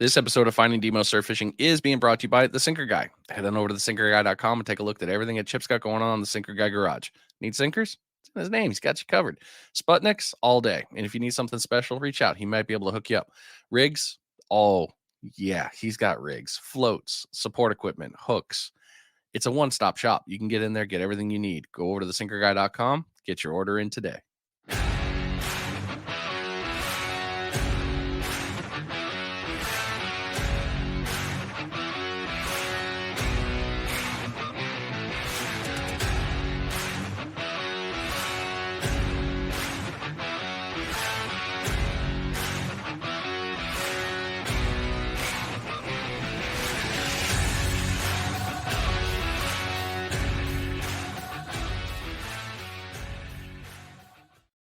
This episode of Finding Demo Surf Fishing is being brought to you by The Sinker Guy. Head on over to thesinkerguy.com and take a look at everything that Chip's got going on in the Sinker Guy garage. Need sinkers? It's in his name. He's got you covered. Sputniks all day. And if you need something special, reach out. He might be able to hook you up. Rigs? Oh, yeah. He's got rigs, floats, support equipment, hooks. It's a one-stop shop. You can get in there, get everything you need. Go over to thesinkerguy.com. Get your order in today.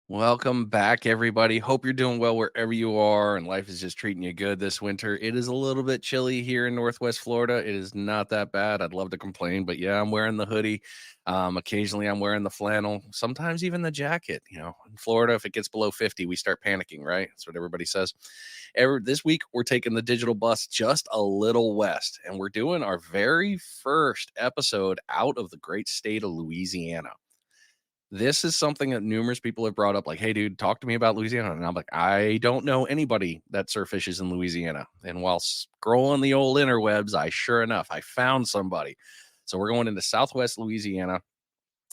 Welcome back, everybody. Hope you're doing well wherever you are and life is just treating you good this winter. It is a little bit chilly here in Northwest Florida. It is not that bad. I'd love to complain, but yeah, I'm wearing the hoodie. Occasionally I'm wearing the flannel, sometimes even the jacket. You know, in Florida, if it gets below 50, we start panicking, right? That's what everybody says. This week, we're taking the digital bus just a little west, and we're doing our very first episode out of the great state of Louisiana. This is something that numerous people have brought up, like, hey, dude, talk to me about Louisiana. And I'm like, I don't know anybody that surf fishes in Louisiana. And while scrolling the old interwebs, sure enough, I found somebody. So we're going into Southwest Louisiana,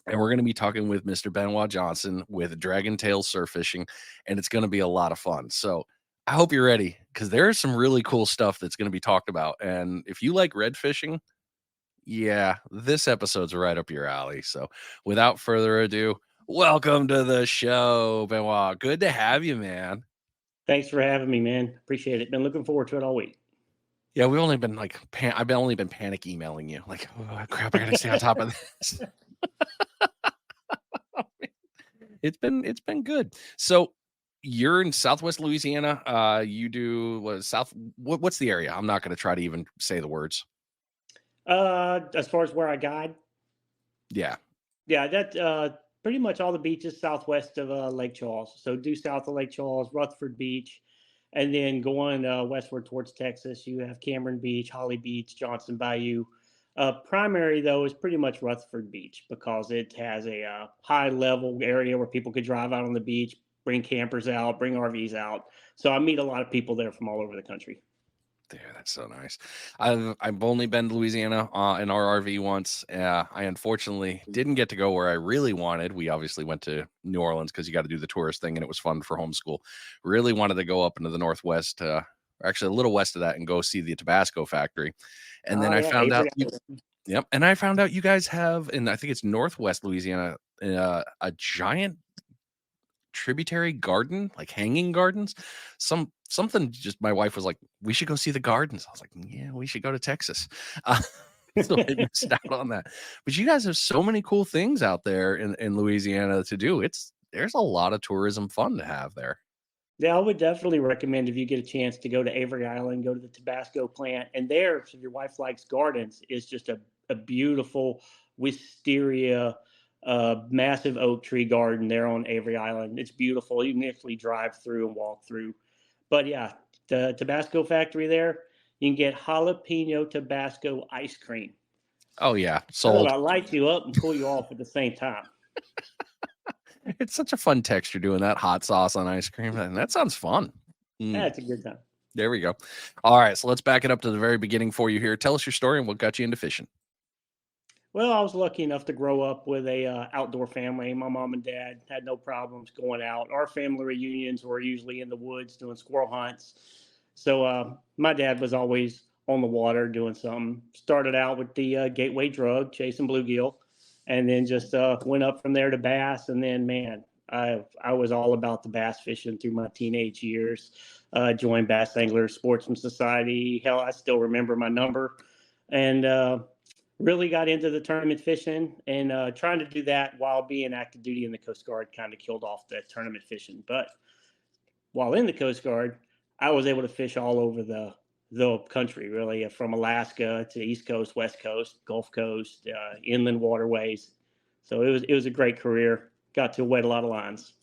and we're going to be talking with Mr. Benoit Johnson with Dragon Tail Surf Fishing, and it's going to be a lot of fun. So I hope you're ready, because there's some really cool stuff that's going to be talked about. And if you like red fishing, yeah, this episode's right up your alley. So without further ado, welcome to the show, Benoit. Good to have you, man. Thanks for having me, man. Appreciate it. Been looking forward to it all week. Yeah, we've only been like, I've only been panic emailing you. Like, oh, crap, I gotta stay on top of this. It's been good. So you're in Southwest Louisiana. You do what's the area? I'm not gonna try to even say the words. As far as where I guide, Yeah. that pretty much all the beaches southwest of Lake Charles. So due south of Lake Charles, Rutherford Beach, and then going westward towards Texas, you have Cameron Beach, Holly Beach, Johnson Bayou. Primary though is pretty much Rutherford Beach because it has a high level area where people could drive out on the beach, bring campers out, bring RVs out. So I meet a lot of people there from all over the country. Yeah, that's so nice. I've only been to Louisiana in our RV once. I unfortunately didn't get to go where I really wanted. We obviously went to New Orleans because you got to do the tourist thing, and it was fun for homeschool. Really wanted to go up into the Northwest, or actually a little west of that, and go see the Tabasco factory. And then I found out, yep, and I found out you guys have, and I think it's Northwest Louisiana, a giant tributary garden, like hanging gardens. Something just, my wife was like, we should go see the gardens. I was like, yeah, we should go to Texas. So I missed out on that. But you guys have so many cool things out there in Louisiana to do. There's a lot of tourism fun to have there. Yeah, I would definitely recommend if you get a chance to go to Avery Island, go to the Tabasco plant. And there, if your wife likes gardens, is just a beautiful wisteria, massive oak tree garden there on Avery Island. It's beautiful. You can actually drive through and walk through. But yeah, the Tabasco factory there, you can get jalapeno Tabasco ice cream. Oh, yeah. Sold. I'll light you up and cool you off at the same time. It's such a fun texture doing that hot sauce on ice cream. And that sounds fun. Yeah, it's a good time. There we go. All right. So let's back it up to the very beginning for you here. Tell us your story and what got you into fishing. Well, I was lucky enough to grow up with a outdoor family. My mom and dad had no problems going out. Our family reunions were usually in the woods doing squirrel hunts. So my dad was always on the water doing something. Started out with the gateway drug, chasing bluegill, and then just went up from there to bass. And then, man, I was all about the bass fishing through my teenage years. Joined Bass Anglers Sportsman Society. Hell, I still remember my number. And really got into the tournament fishing, and trying to do that while being active duty in the Coast Guard kind of killed off the tournament fishing. But while in the Coast Guard, I was able to fish all over the country, really, from Alaska to East Coast, West Coast, Gulf Coast, inland waterways. So it was a great career. Got to wet a lot of lines.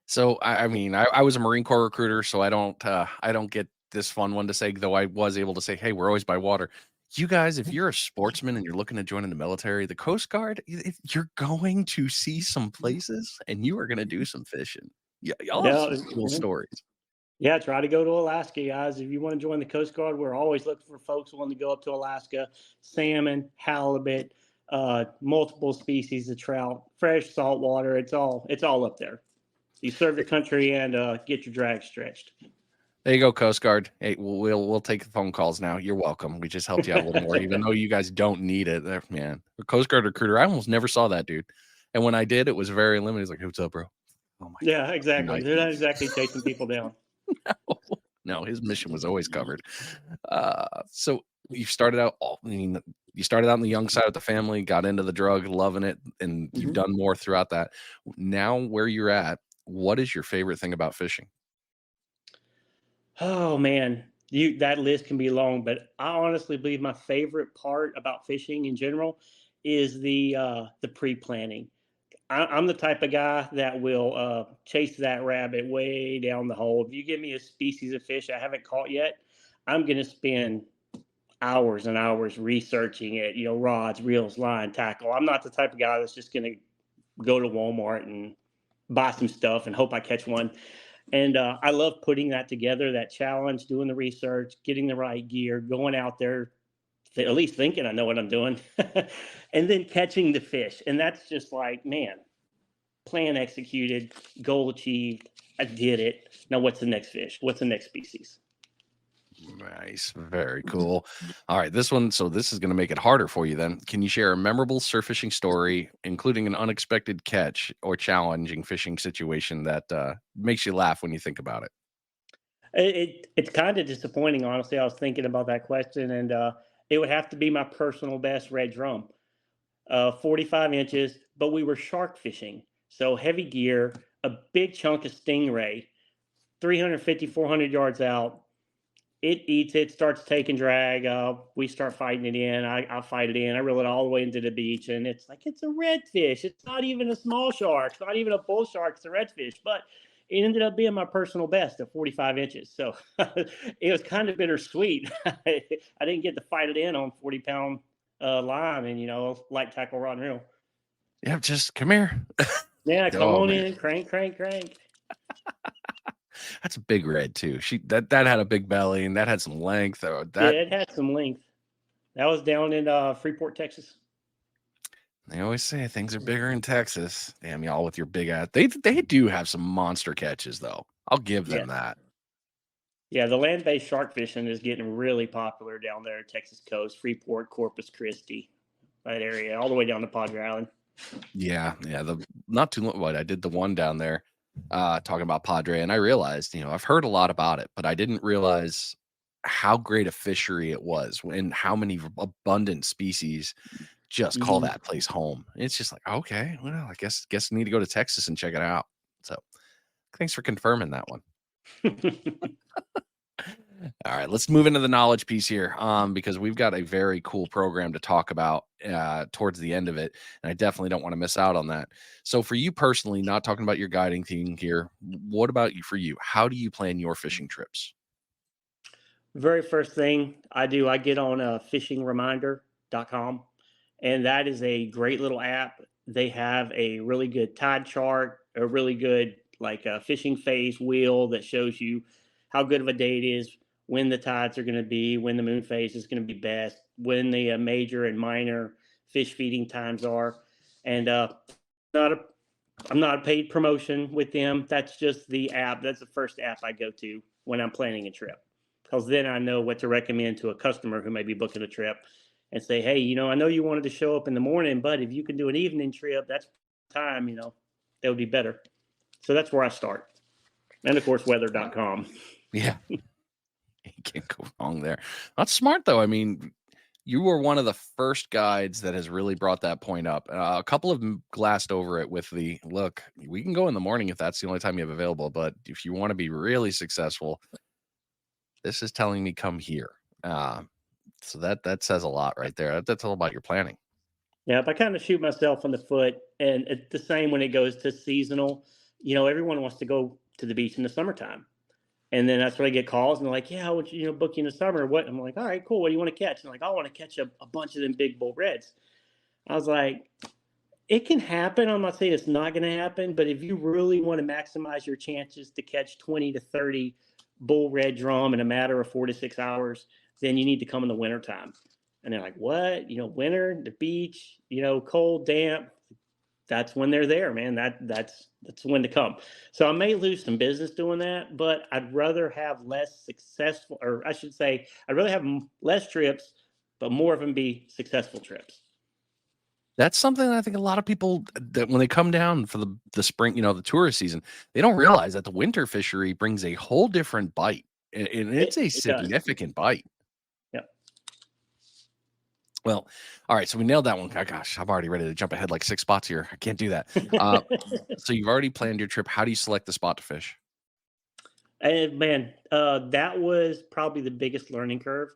So I mean, I was a Marine Corps recruiter, so I don't get this fun one to say, though I was able to say, hey, we're always by water. You guys, if you're a sportsman and you're looking to join in the military, the Coast Guard, you're going to see some places and you are going to do some fishing. Yeah, y'all have Yeah, some cool stories. yeah, try to go to Alaska, guys. If you want to join the Coast Guard, we're always looking for folks who want to go up to Alaska. Salmon, halibut, multiple species of trout, fresh saltwater. It's all up there. You serve your country and get your drag stretched. There you go, Coast Guard. Hey, we'll take the phone calls now. You're welcome. We just helped you out a little more, even though you guys don't need it. There, man, a Coast Guard recruiter. I almost never saw that dude, and when I did, it was very limited. He's like, "Hey, what's up, bro?" Oh my Yeah, god, exactly. nice. They're not exactly chasing people down. No, his mission was always covered. So you started out. I mean, you started out on the young side of the family, got into the drug, loving it, and you've Mhm. done more throughout that. Now, where you're at, what is your favorite thing about fishing? Oh man, you that list can be long, but I honestly believe my favorite part about fishing in general is the pre-planning. I'm the type of guy that will chase that rabbit way down the hole. If you give me a species of fish I haven't caught yet, I'm going to spend hours and hours researching it. Rods, reels, line, tackle. I'm not the type of guy that's just going to go to Walmart and buy some stuff and hope I catch one. And I love putting that together, that challenge, doing the research, getting the right gear, going out there, at least thinking I know what I'm doing, and then catching the fish. And that's just like, man, plan executed, goal achieved. I did it. Now, what's the next fish? What's the next species? Nice. Very cool. All right. This one, so this is going to make it harder for you then. Can you share a memorable surf fishing story, including an unexpected catch or challenging fishing situation that makes you laugh when you think about it? It's kind of disappointing, honestly. I was thinking about that question, and it would have to be my personal best red drum, 45 inches. But we were shark fishing, so heavy gear, a big chunk of stingray, 350, 400 yards out. It eats it, starts taking drag. We start fighting it in. I fight it in. I reel it all the way into the beach, and it's like it's a redfish. It's not even a small shark. It's not even a bull shark. It's a redfish. But it ended up being my personal best at 45 inches. So it was kind of bittersweet. I didn't get to fight it in on 40-pound line and light tackle rod and reel. Yeah, just come here. Yeah, come Oh on man, in, crank, crank, crank. that's a big red too. That had a big belly and that had some length. Yeah, That it had some length. That was down in Freeport, Texas. they always say things are bigger in Texas. Damn y'all with your big ass. They do have some monster catches though. I'll give them Yes. that. Yeah, the land-based shark fishing is getting really popular down there, Texas coast, Freeport, Corpus Christi, that area, all the way down to Padre Island. Yeah, yeah. The not too long. What I did the one down there, talking about Padre, and I realized, I've heard a lot about it, but I didn't realize how great a fishery it was and how many abundant species just call Mhm. that place home. It's just like, okay, well, I guess I need to go to Texas and check it out. So thanks for confirming that one. All right, let's move into the knowledge piece here, because we've got a very cool program to talk about towards the end of it, and I definitely don't want to miss out on that. So, for you personally, not talking about your guiding thing here, what about you? For you, how do you plan your fishing trips? Very first thing I do, I get on fishingreminder.com, and that is a great little app. They have a really good tide chart, a really good like a fishing phase wheel that shows you how good of a day it is, when the tides are going to be, when the moon phase is going to be best, when the major and minor fish feeding times are, and not a I'm not a paid promotion with them. That's just the app. That's the first app I go to when I'm planning a trip. Because then I know what to recommend to a customer who may be booking a trip and say, hey, I know you wanted to show up in the morning, but if you can do an evening trip, that's time, that would be better. So that's where I start. And of course, weather.com. Yeah, you can't go wrong there. That's smart though. I mean, you were one of the first guides that has really brought that point up. A couple of them glassed over it with the look. We can go in the morning if that's the only time you have available, but if you want to be really successful, this is telling me come here. Uh, so that says a lot right there. That's all about your planning. Yeah, if I kind of shoot myself in the foot, and it's the same when it goes to seasonal. Everyone wants to go to the beach in the summertime. And then that's when I get calls and they're like, yeah, I want you, book you in the summer. What? I'm like, all right, cool. What do you want to catch? And like, I want to catch a bunch of them big bull reds. I was like, it can happen. I'm not saying it's not going to happen, but if you really want to maximize your chances to catch 20 to 30 bull red drum in a matter of 4 to 6 hours, then you need to come in the wintertime. And they're like, what? Winter, the beach, cold, damp. That's when they're there, man. That's when to come. So I may lose some business doing that, but I'd rather have less successful, or I should say, I'd rather have less trips, but more of them be successful trips. That's something that I think a lot of people that when they come down for the spring, the tourist season, they don't realize that the winter fishery brings a whole different bite, and it's a It does. significant bite. Yep. Well, all right, so we nailed that one. Oh, gosh, I'm already ready to jump ahead like 6 spots here. I can't do that. Uh, so you've already planned your trip. How do you select the spot to fish? And man, that was probably the biggest learning curve,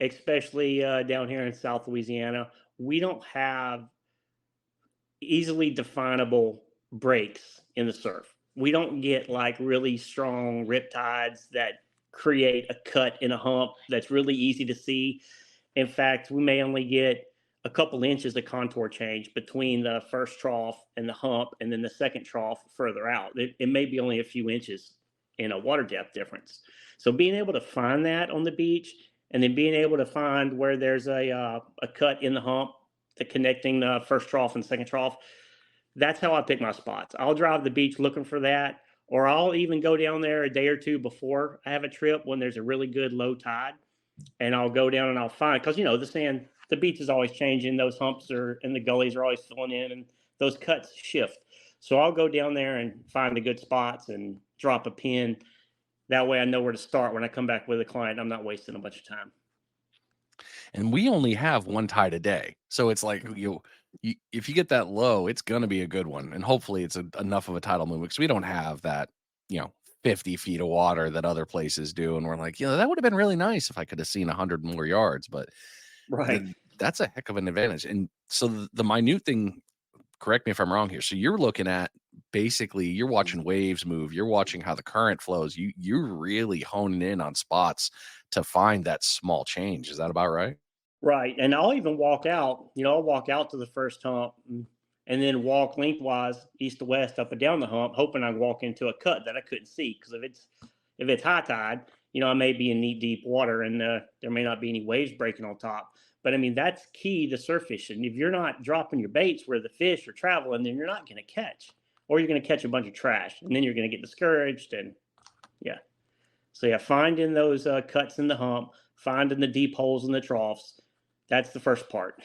especially down here in South Louisiana. We don't have easily definable breaks in the surf. We don't get like really strong rip tides that create a cut in a hump that's really easy to see. In fact, we may only get a couple inches of contour change between the first trough and the hump, and then the second trough further out. It may be only a few inches in a water depth difference. So being able to find that on the beach, and then being able to find where there's a cut in the hump, the connecting the first trough and second trough, that's how I pick my spots. I'll drive the beach looking for that, or I'll even go down there a day or two before I have a trip when there's a really good low tide, and I'll go down and I'll find, because the beach is always changing. Those humps are and the gullies are always filling in, and those cuts shift. So I'll go down there and find the good spots and drop a pin. That way I know where to start when I come back with a client. I'm not wasting a bunch of time. And we only have one tide a day. So it's like you if you get that low, it's gonna be a good one. And hopefully it's enough of a tidal movement because we don't have that, you know, 50 feet of water that other places do. And we're like, that would have been really nice if I could have seen 100 more yards. But Right. that's a heck of an advantage. And so the minute thing, correct me if I'm wrong here. So you're looking at basically you're watching waves move, you're watching how the current flows. You're really honing in on spots to find that small change. Is that about right? Right. And I'll even walk out, I'll walk out to the first hump and then walk lengthwise east to west up and down the hump, hoping I walk into a cut that I couldn't see. Because if it's high tide, I may be in knee deep water, and there may not be any waves breaking on top. But I mean, that's key to surf fishing. If you're not dropping your baits where the fish are traveling, then you're not going to catch, or you're going to catch a bunch of trash, and then you're going to get discouraged. And yeah, so yeah, finding those cuts in the hump, finding the deep holes in the troughs. That's the first part.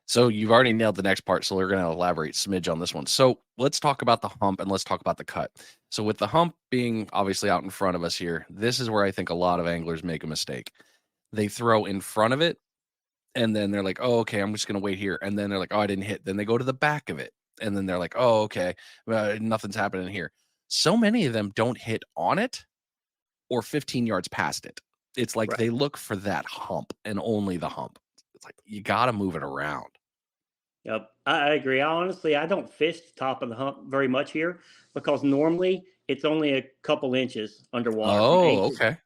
So you've already nailed the next part. So we're going to elaborate smidge on this one. So let's talk about the hump and let's talk about the cut. So with the hump being obviously out in front of us here, this is where I think a lot of anglers make a mistake. They throw in front of it and then they're like, oh, okay, I'm just going to wait here. And then they're like, oh, I didn't hit. Then they go to the back of it. And then they're like, oh, okay, nothing's happening here. So many of them don't hit on it or 15 yards past it. It's like Right. they look for that hump and only the hump. It's like you got to move it around. Yep. I agree. I don't fish the top of the hump very much here, because normally it's only a couple inches underwater from Oh, ankle. okay.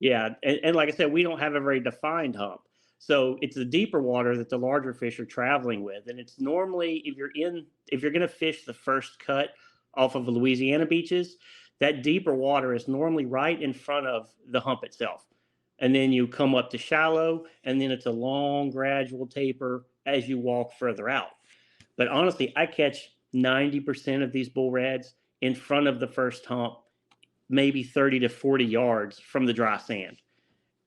Yeah, and like I said, we don't have a very defined hump. So it's the deeper water that the larger fish are traveling with. And it's normally, if you're going to fish the first cut off of the Louisiana beaches, that deeper water is normally right in front of the hump itself. And then you come up to shallow, and then it's a long gradual taper as you walk further out. But honestly, I catch 90% of these bull reds in front of the first hump, maybe 30 to 40 yards from the dry sand.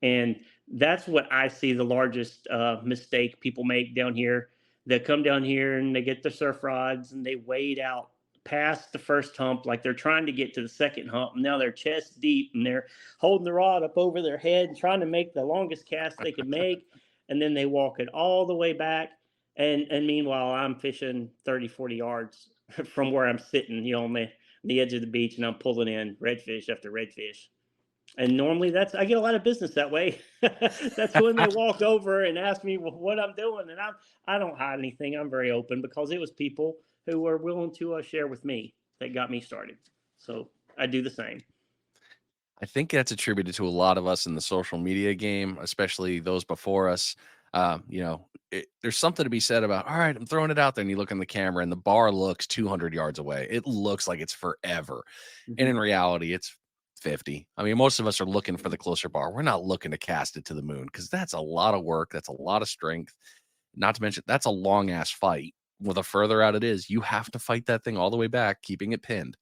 And that's what I see the largest mistake people make down here. They come down here and they get their surf rods and they wade out past the first hump like they're trying to get to the second hump. And now they're chest deep and they're holding the rod up over their head and trying to make the longest cast they can make. And then they walk it all the way back. And meanwhile, I'm fishing 30, 40 yards from where I'm sitting, on the edge of the beach, and I'm pulling in redfish after redfish. And normally I get a lot of business that way. That's when they walk over and ask me what I'm doing, and I don't hide anything. I'm very open, because it was people who were willing to share with me that got me started. So I do the same. I think that's attributed to a lot of us in the social media game, especially those before us. There's something to be said about, all right, I'm throwing it out there, and you look in the camera, and the bar looks 200 yards away. It looks like it's forever. And Hmm. in reality, it's 50. I mean, most of us are looking for the closer bar. We're not looking to cast it to the moon because that's a lot of work. That's a lot of strength. Not to mention, that's a long ass fight. Well, the further out it is, you have to fight that thing all the way back, keeping it pinned.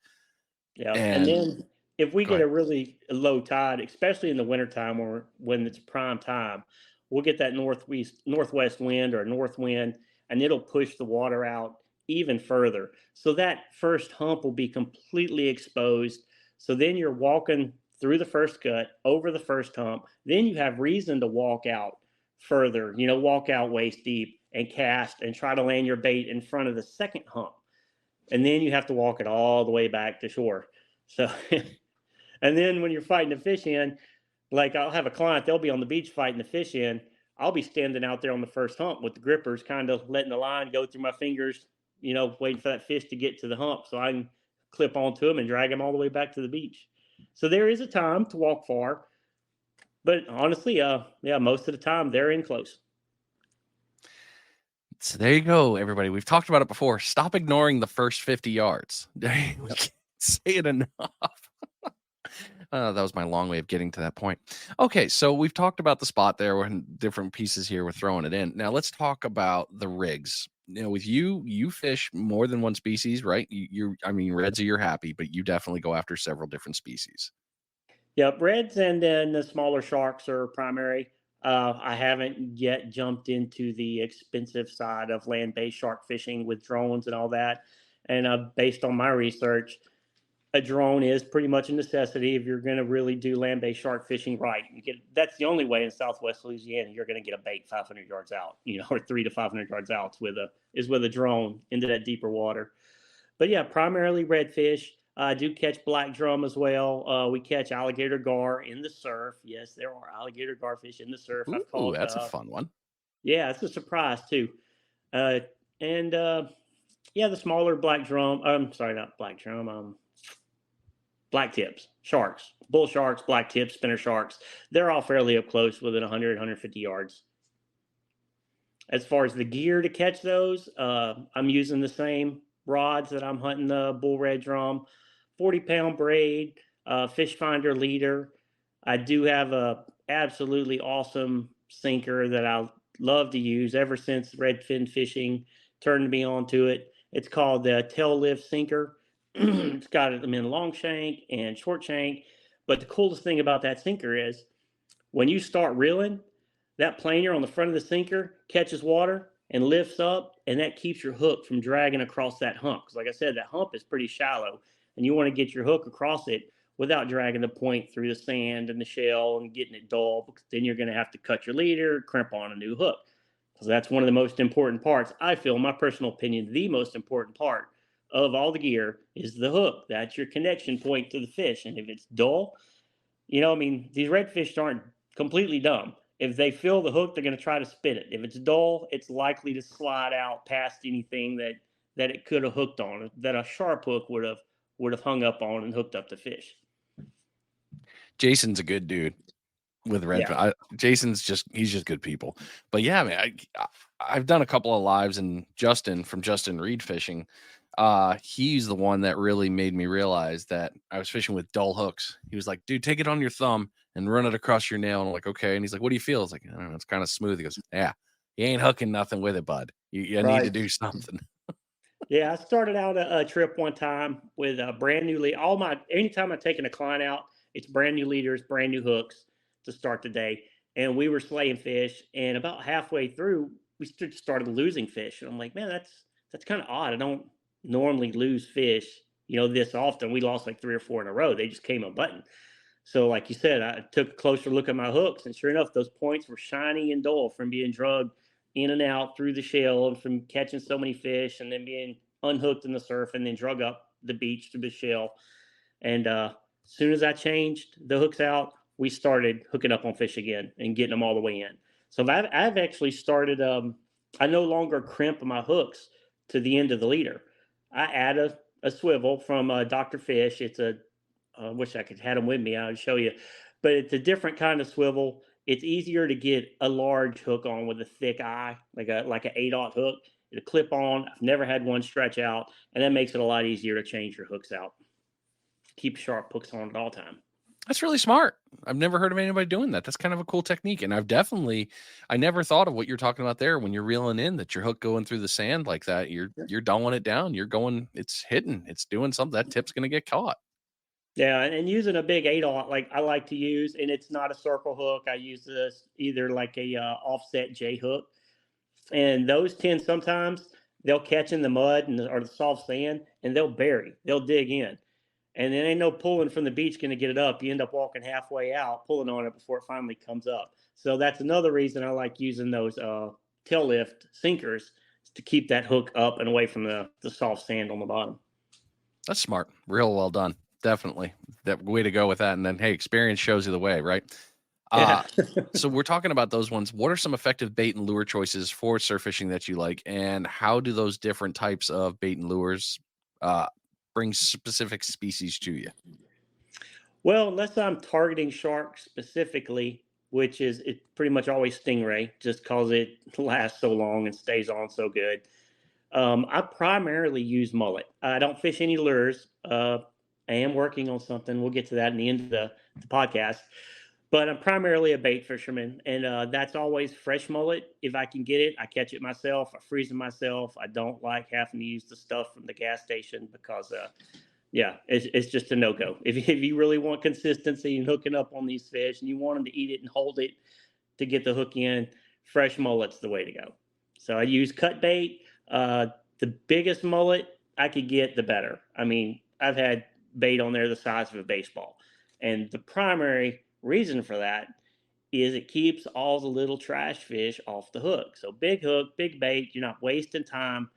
Yeah, and And then if we go get ahead. a really low tide, especially in the wintertime or when it's prime time, we'll get that northwest wind or north wind, and it'll push the water out even further. So that first hump will be completely exposed. So then you're walking through the first cut, over the first hump. Then you have reason to walk out further, walk out waist deep and cast and try to land your bait in front of the second hump, and then you have to walk it all the way back to shore. So, and then when you're fighting the fish in, like I'll have a client, they'll be on the beach fighting the fish in. I'll be standing out there on the first hump with the grippers, kind of letting the line go through my fingers, waiting for that fish to get to the hump so I can clip onto him and drag him all the way back to the beach. So there is a time to walk far, but honestly, yeah, most of the time they're in close. So there you go, everybody. We've talked about it before. Stop ignoring the first 50 yards. We Yep. can't say it enough. That was my long way of getting to that point. Okay, so we've talked about the spot there. We're in different pieces here. We're throwing it in. Now let's talk about the rigs. With you, you fish more than one species, right? I mean, reds are your happy, but you definitely go after several different species. Yep, reds and then the smaller sharks are primary. I haven't yet jumped into the expensive side of land-based shark fishing with drones and all that. And based on my research, a drone is pretty much a necessity if you're going to really do land-based shark fishing right. That's the only way in Southwest Louisiana you're going to get a bait 500 yards out, or 300 to 500 yards out with a drone into that deeper water. But yeah, primarily redfish. I do catch black drum as well. We catch alligator gar in the surf. Yes, there are alligator garfish in the surf. I've Ooh, caught, that's a fun one. yeah, it's a surprise too. And Yeah, the smaller black drum. Sorry, not black drum. Black tips, sharks, bull sharks, black tips, spinner sharks. They're all fairly up close within 100, 150 yards. As far as the gear to catch those, I'm using the same rods that I'm hunting the bull red drum, 40-pound braid, fish finder leader. I do have a absolutely awesome sinker that I love to use ever since redfin fishing turned me onto it. It's called the tail lift sinker. It's got them in long shank and short shank. But the coolest thing about that sinker is when you start reeling, that planer on the front of the sinker catches water and lifts up, and that keeps your hook from dragging across that hump. Because, like I said, that hump is pretty shallow, and you want to get your hook across it without dragging the point through the sand and the shell and getting it dull. Because then you're going to have to cut your leader, crimp on a new hook. Because that's one of the most important parts. I feel, in my personal opinion, the most important part of all the gear is the hook. That's your connection point to the fish, and if it's dull, I mean, these redfish aren't completely dumb. If they feel the hook, they're going to try to spit it. If it's dull, it's likely to slide out past anything that it could have hooked on, that a sharp hook would have hung up on and hooked up the fish. Jason's a good dude. With Yeah. Redfin, Jason's he's just good people. But yeah, man, I've done a couple of lives, and Justin from Justin Reed Fishing, he's the one that really made me realize that I was fishing with dull hooks. He was like, "Dude, take it on your thumb and run it across your nail." And I'm like, "Okay." And he's like, "What do you feel?" I was like, "I don't know, it's kind of smooth." He goes, "Yeah, you ain't hooking nothing with it, bud. You need to Right. do something." Yeah, I started out a trip one time with a brand new lead. Anytime I'm taking a client out, it's brand new leaders, brand new hooks to start the day. And we were slaying fish, and about halfway through, we started losing fish. And I'm like, man, that's kind of odd. I don't normally lose fish, this often. We lost like three or four in a row. They just came a button. So, like you said, I took a closer look at my hooks, and sure enough, those points were shiny and dull from being drugged in and out through the shell and from catching so many fish and then being unhooked in the surf and then drug up the beach to the shell. And as soon as I changed the hooks out, we started hooking up on fish again and getting them all the way in. So I've actually started. I no longer crimp my hooks to the end of the leader. I add a swivel from Dr. Fish. It's a I wish I could had them with me. I would show you, but it's a different kind of swivel. It's easier to get a large hook on with a thick eye, like an 8/0 hook. It'll clip on. I've never had one stretch out, and that makes it a lot easier to change your hooks out. Keep sharp hooks on at all time. That's really smart. I've never heard of anybody doing that. That's kind of a cool technique. And I never thought of what you're talking about there when you're reeling in that your hook going through the sand like that. You're dulling it down. You're going, it's hitting, it's doing something. That tip's going to get caught. Yeah, and using a big 8/0 like I like to use, and it's not a circle hook. I use this either like a offset J hook, and those tend sometimes they'll catch in the mud or the soft sand, and they'll dig in, and then ain't no pulling from the beach going to get it up. You end up walking halfway out, pulling on it before it finally comes up. So that's another reason I like using those tail lift sinkers to keep that hook up and away from the soft sand on the bottom. That's smart. Real well done. Definitely. That way to go with that. And then, hey, experience shows you the way, right? Yeah. So we're talking about those ones. What are some effective bait and lure choices for surf fishing that you like? And how do those different types of bait and lures uh, bring specific species to you? Well, unless I'm targeting sharks specifically, which is it pretty much always stingray, just cause it lasts so long and stays on so good. I primarily use mullet. I don't fish any lures. I am working on something. We'll get to that in the end of the podcast. But I'm primarily a bait fisherman, and that's always fresh mullet. If I can get it, I catch it myself. I freeze it myself. I don't like having to use the stuff from the gas station because yeah, it's just a no go. If you really want consistency and hooking up on these fish and you want them to eat it and hold it to get the hook in, fresh mullet's the way to go. So I use cut bait. The biggest mullet I could get, the better. I mean, I've had bait on there the size of a baseball. And the primary reason for that is it keeps all the little trash fish off the hook. So big hook, big bait, you're not wasting time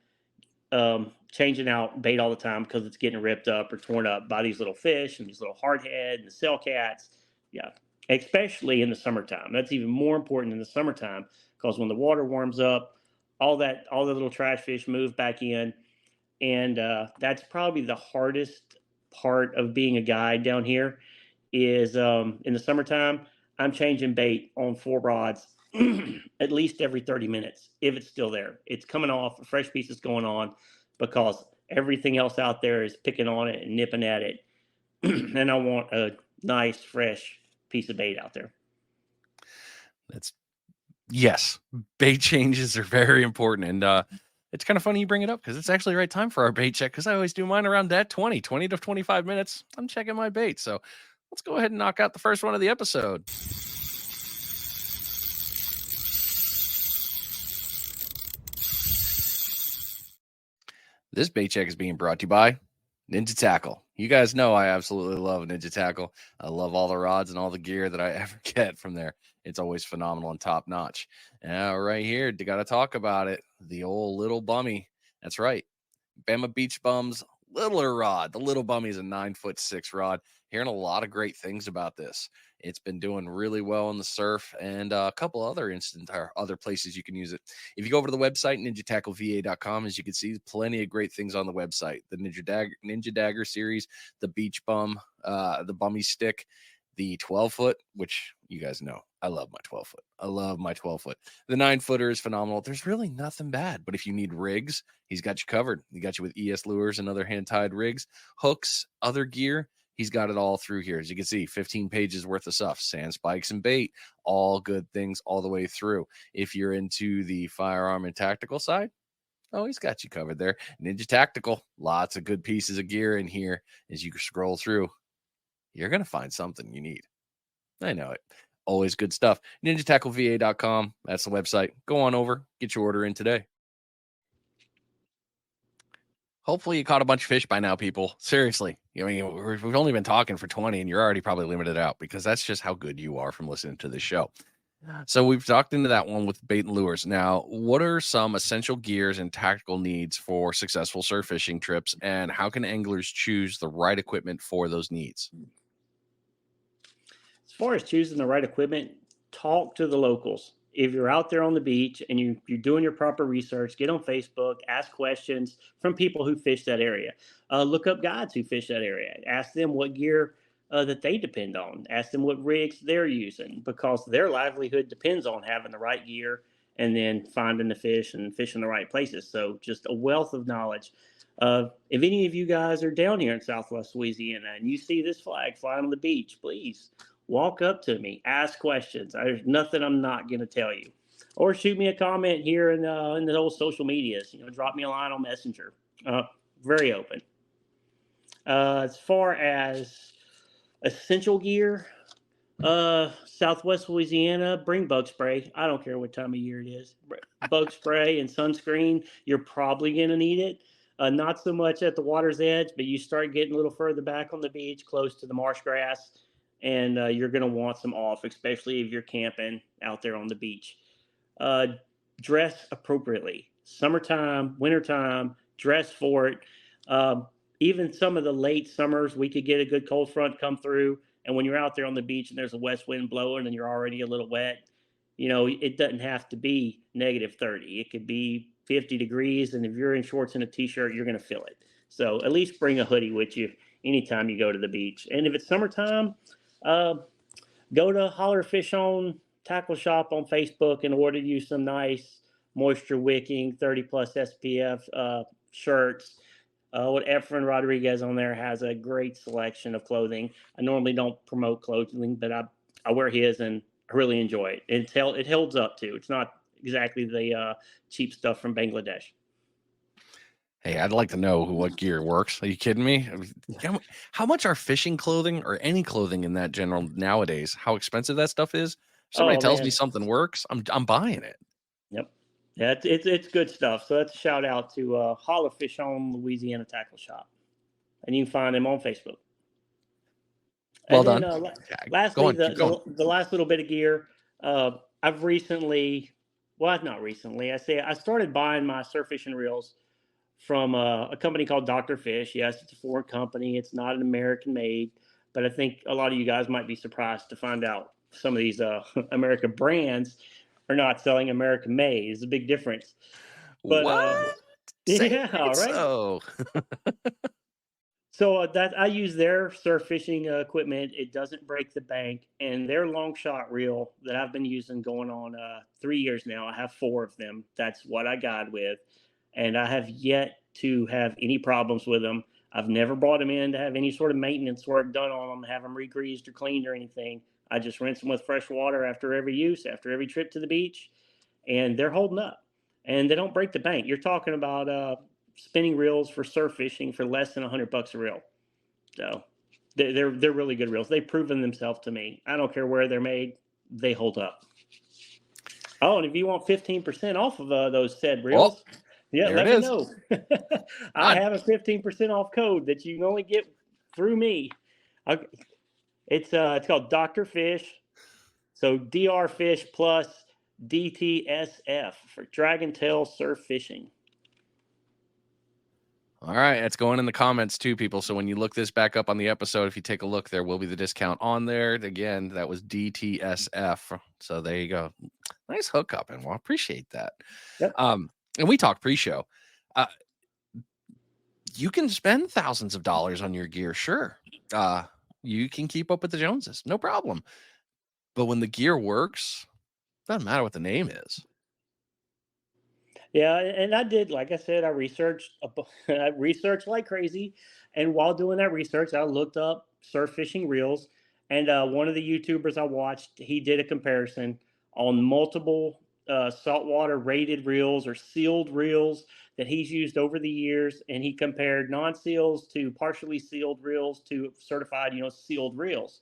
changing out bait all the time because it's getting ripped up or torn up by these little fish and these little hardhead and the cell cats. Yeah, especially in the summertime. That's even more important in the summertime because when the water warms up, all the little trash fish move back in, and that's probably the hardest part of being a guide down here. Is in the summertime, I'm changing bait on four rods at least every 30 minutes if it's still there. It's coming off, a fresh piece is going on because everything else out there is picking on it and nipping at it. And I want a nice, fresh piece of bait out there. That's yes, bait changes are very important. And it's kind of funny you bring it up because it's actually the right time for our bait check because I always do mine around that 20 to 25 minutes. I'm checking my bait. So let's go ahead and knock out the first one of the episode. This bait check is being brought to you by Ninja Tackle. You guys know I absolutely love Ninja Tackle. I love all the rods and all the gear that I ever get from there. It's always phenomenal and top notch. Now, right here, got to talk about it. The old little bummy. That's right. Bama Beach Bum's littler rod. The little bummy is a 9'6" rod. Hearing a lot of great things about this. It's been doing really well in the surf and a couple other places you can use it. If you go over to the website, ninjatackleva.com, as you can see, plenty of great things on the website. The Ninja Dagger series, the Beach Bum, the Bummy Stick, the 12-foot, which you guys know, I love my 12-foot. I love my 12-foot. The 9-footer is phenomenal. There's really nothing bad, but if you need rigs, he's got you covered. He got you with ES lures and other hand-tied rigs, hooks, other gear. He's got it all through here. As you can see, 15 pages worth of stuff, sand spikes and bait, all good things all the way through. If you're into the firearm and tactical side, oh, he's got you covered there. Ninja Tactical, lots of good pieces of gear in here. As you scroll through, you're going to find something you need. I know it. Always good stuff. NinjaTackleVA.com. That's the website. Go on over, get your order in today. Hopefully you caught a bunch of fish by now, people. Seriously. I mean, we've only been talking for 20 and you're already probably limited out because that's just how good you are from listening to this show. So we've talked into that one with bait and lures. Now, what are some essential gears and tactical needs for successful surf fishing trips, and how can anglers choose the right equipment for those needs? As far as choosing the right equipment, talk to the locals. If you're out there on the beach and you're doing your proper research, get on Facebook, ask questions from people who fish that area. Look up guides who fish that area. Ask them what gear that they depend on. Ask them what rigs they're using because their livelihood depends on having the right gear and then finding the fish and fishing the right places. So just a wealth of knowledge. If any of you guys are down here in Southwest Louisiana and you see this flag flying on the beach, please walk up to me, ask questions. There's nothing I'm not going to tell you. Or shoot me a comment here in the old social medias. Drop me a line on Messenger. Uh, Very open. As far as essential gear, Southwest Louisiana, bring bug spray. I don't care what time of year it is. Bug spray and sunscreen, you're probably going to need it. Not so much at the water's edge, but you start getting a little further back on the beach, close to the marsh grass, and you're going to want some off, especially if you're camping out there on the beach. Uh, Dress appropriately. Summertime, wintertime, dress for it. Even some of the late summers, we could get a good cold front come through. And when you're out there on the beach and there's a west wind blowing and you're already a little wet, it doesn't have to be -30. It could be 50 degrees. And if you're in shorts and a t shirt, you're going to feel it. So at least bring a hoodie with you anytime you go to the beach. And if it's summertime, uh, go to Holler Fish On Tackle Shop on Facebook and order you some nice moisture wicking 30 plus SPF shirts. What Efren Rodriguez on there has a great selection of clothing. I normally don't promote clothing, but I wear his and I really enjoy it. It holds up too. It's not exactly the cheap stuff from Bangladesh. Hey, I'd like to know what gear works. Are you kidding me? I mean, how much are fishing clothing or any clothing in that general nowadays? How expensive that stuff is? If somebody Oh tells me man, something works, I'm buying it. yep. Yeah, it's good stuff. So that's a shout out to Holler Fish On Louisiana Tackle Shop, and you can find them on Facebook. Well And then done. Yeah, go lastly, on, keep going. the last little bit of gear. I've recently, well, not recently. I started buying my surf fishing reels from a company called Dr. Fish. Yes, it's a foreign company. It's not an American made, but I think a lot of you guys might be surprised to find out some of these American brands are not selling American made. It's a big difference. But What? Say yeah, right. so. So that I use their surf fishing equipment. It doesn't break the bank, and their long shot reel that I've been using going on 3 years now. I have four of them. That's what I guide with, and I have yet to have any problems with them. I've never brought them in to have any sort of maintenance work done on them, have them re-greased or cleaned or anything. I just rinse them with fresh water after every use, after every trip to the beach, and they're holding up, and they don't break the bank. You're talking about spinning reels for surf fishing for less than $100 a reel. So they're really good reels. They've proven themselves to me. I don't care where they're made; they hold up. Oh, and if you want 15% off of those said Oh, reels, yeah, there it let me is. know. I Done. have a 15% off code that you can only get through me. I, it's called Doctor Fish. So DR Fish plus DTSF for Dragon Tail Surf Fishing. All right, it's going in the comments too, people. So when you look this back up on the episode, if you take a look, there will be the discount on there. Again, that was DTSF. So there you go. Nice hookup, and well, appreciate that. Yep. And we talk pre-show. Uh, you can spend thousands of dollars on your gear, sure. You can keep up with the Joneses, no problem. But when the gear works, doesn't matter what the name is. Yeah, and I did, like I said, I researched, I researched like crazy, and while doing that research, I looked up surf fishing reels, and one of the YouTubers I watched, he did a comparison on multiple saltwater rated reels or sealed reels that he's used over the years, and he compared non-seals to partially sealed reels to certified, sealed reels.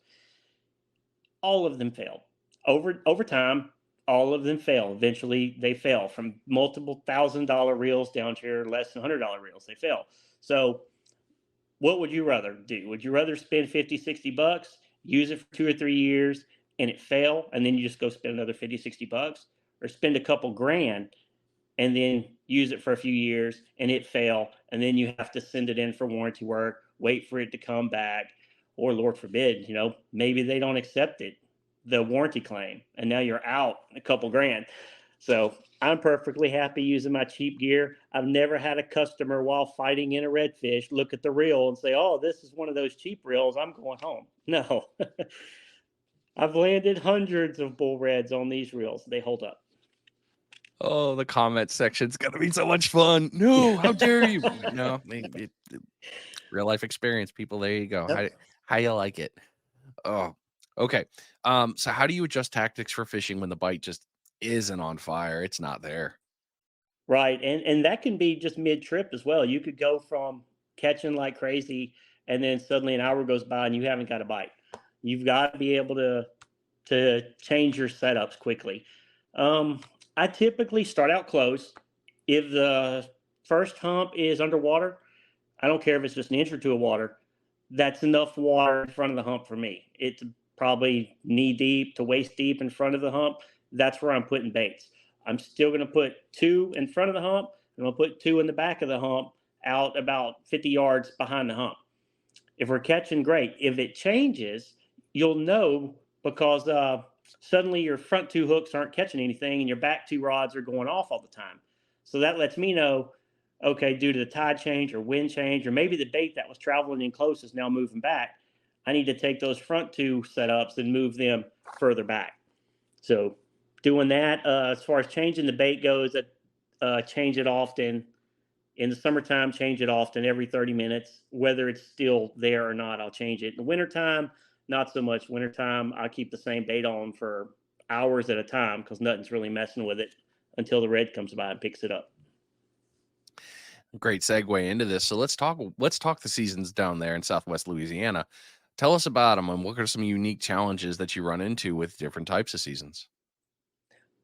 All of them failed. Over time, all of them fail. Eventually, they fail from multiple $1,000 reels down to your less than $100 reels. They fail. So, what would you rather do? Would you rather spend 50, $60, use it for 2 or 3 years, and it fail, and then you just go spend another 50, $60, or spend a couple grand and then use it for a few years and it fail, and then you have to send it in for warranty work, wait for it to come back, or Lord forbid, maybe they don't accept it, the warranty claim, and now you're out a couple grand. So I'm perfectly happy using my cheap gear. I've never had a customer while fighting in a redfish look at the reel and say, "Oh, this is one of those cheap reels. I'm going home." No, I've landed hundreds of bull reds on these reels. They hold up. Oh, the comment section's gonna be so much fun. No, how dare you? No, real life experience, people. There you go. Yep. How you like it? Oh, okay. So how do you adjust tactics for fishing when the bite just isn't on fire? It's not there. Right, and that can be just mid trip as well. You could go from catching like crazy, and then suddenly an hour goes by and you haven't got a bite. You've got to be able to change your setups quickly. Um, I typically start out close. If the first hump is underwater, I don't care if it's just an inch or two of water. That's enough water in front of the hump for me. It's probably knee deep to waist deep in front of the hump. That's where I'm putting baits. I'm still going to put two in front of the hump. I'm going to put two in the back of the hump out about 50 yards behind the hump. If we're catching, great. If it changes, you'll know because suddenly your front two hooks aren't catching anything and your back two rods are going off all the time. So that lets me know, okay, due to the tide change or wind change, or maybe the bait that was traveling in close is now moving back. I need to take those front two setups and move them further back. So doing that, as far as changing the bait goes, change it often in the summertime, change it often every 30 minutes, whether it's still there or not. I'll change it. In the wintertime, not so much. Wintertime, I keep the same bait on for hours at a time because nothing's really messing with it until the red comes by and picks it up. Great segue into this. So let's talk the seasons down there in Southwest Louisiana. Tell us about them and what are some unique challenges that you run into with different types of seasons?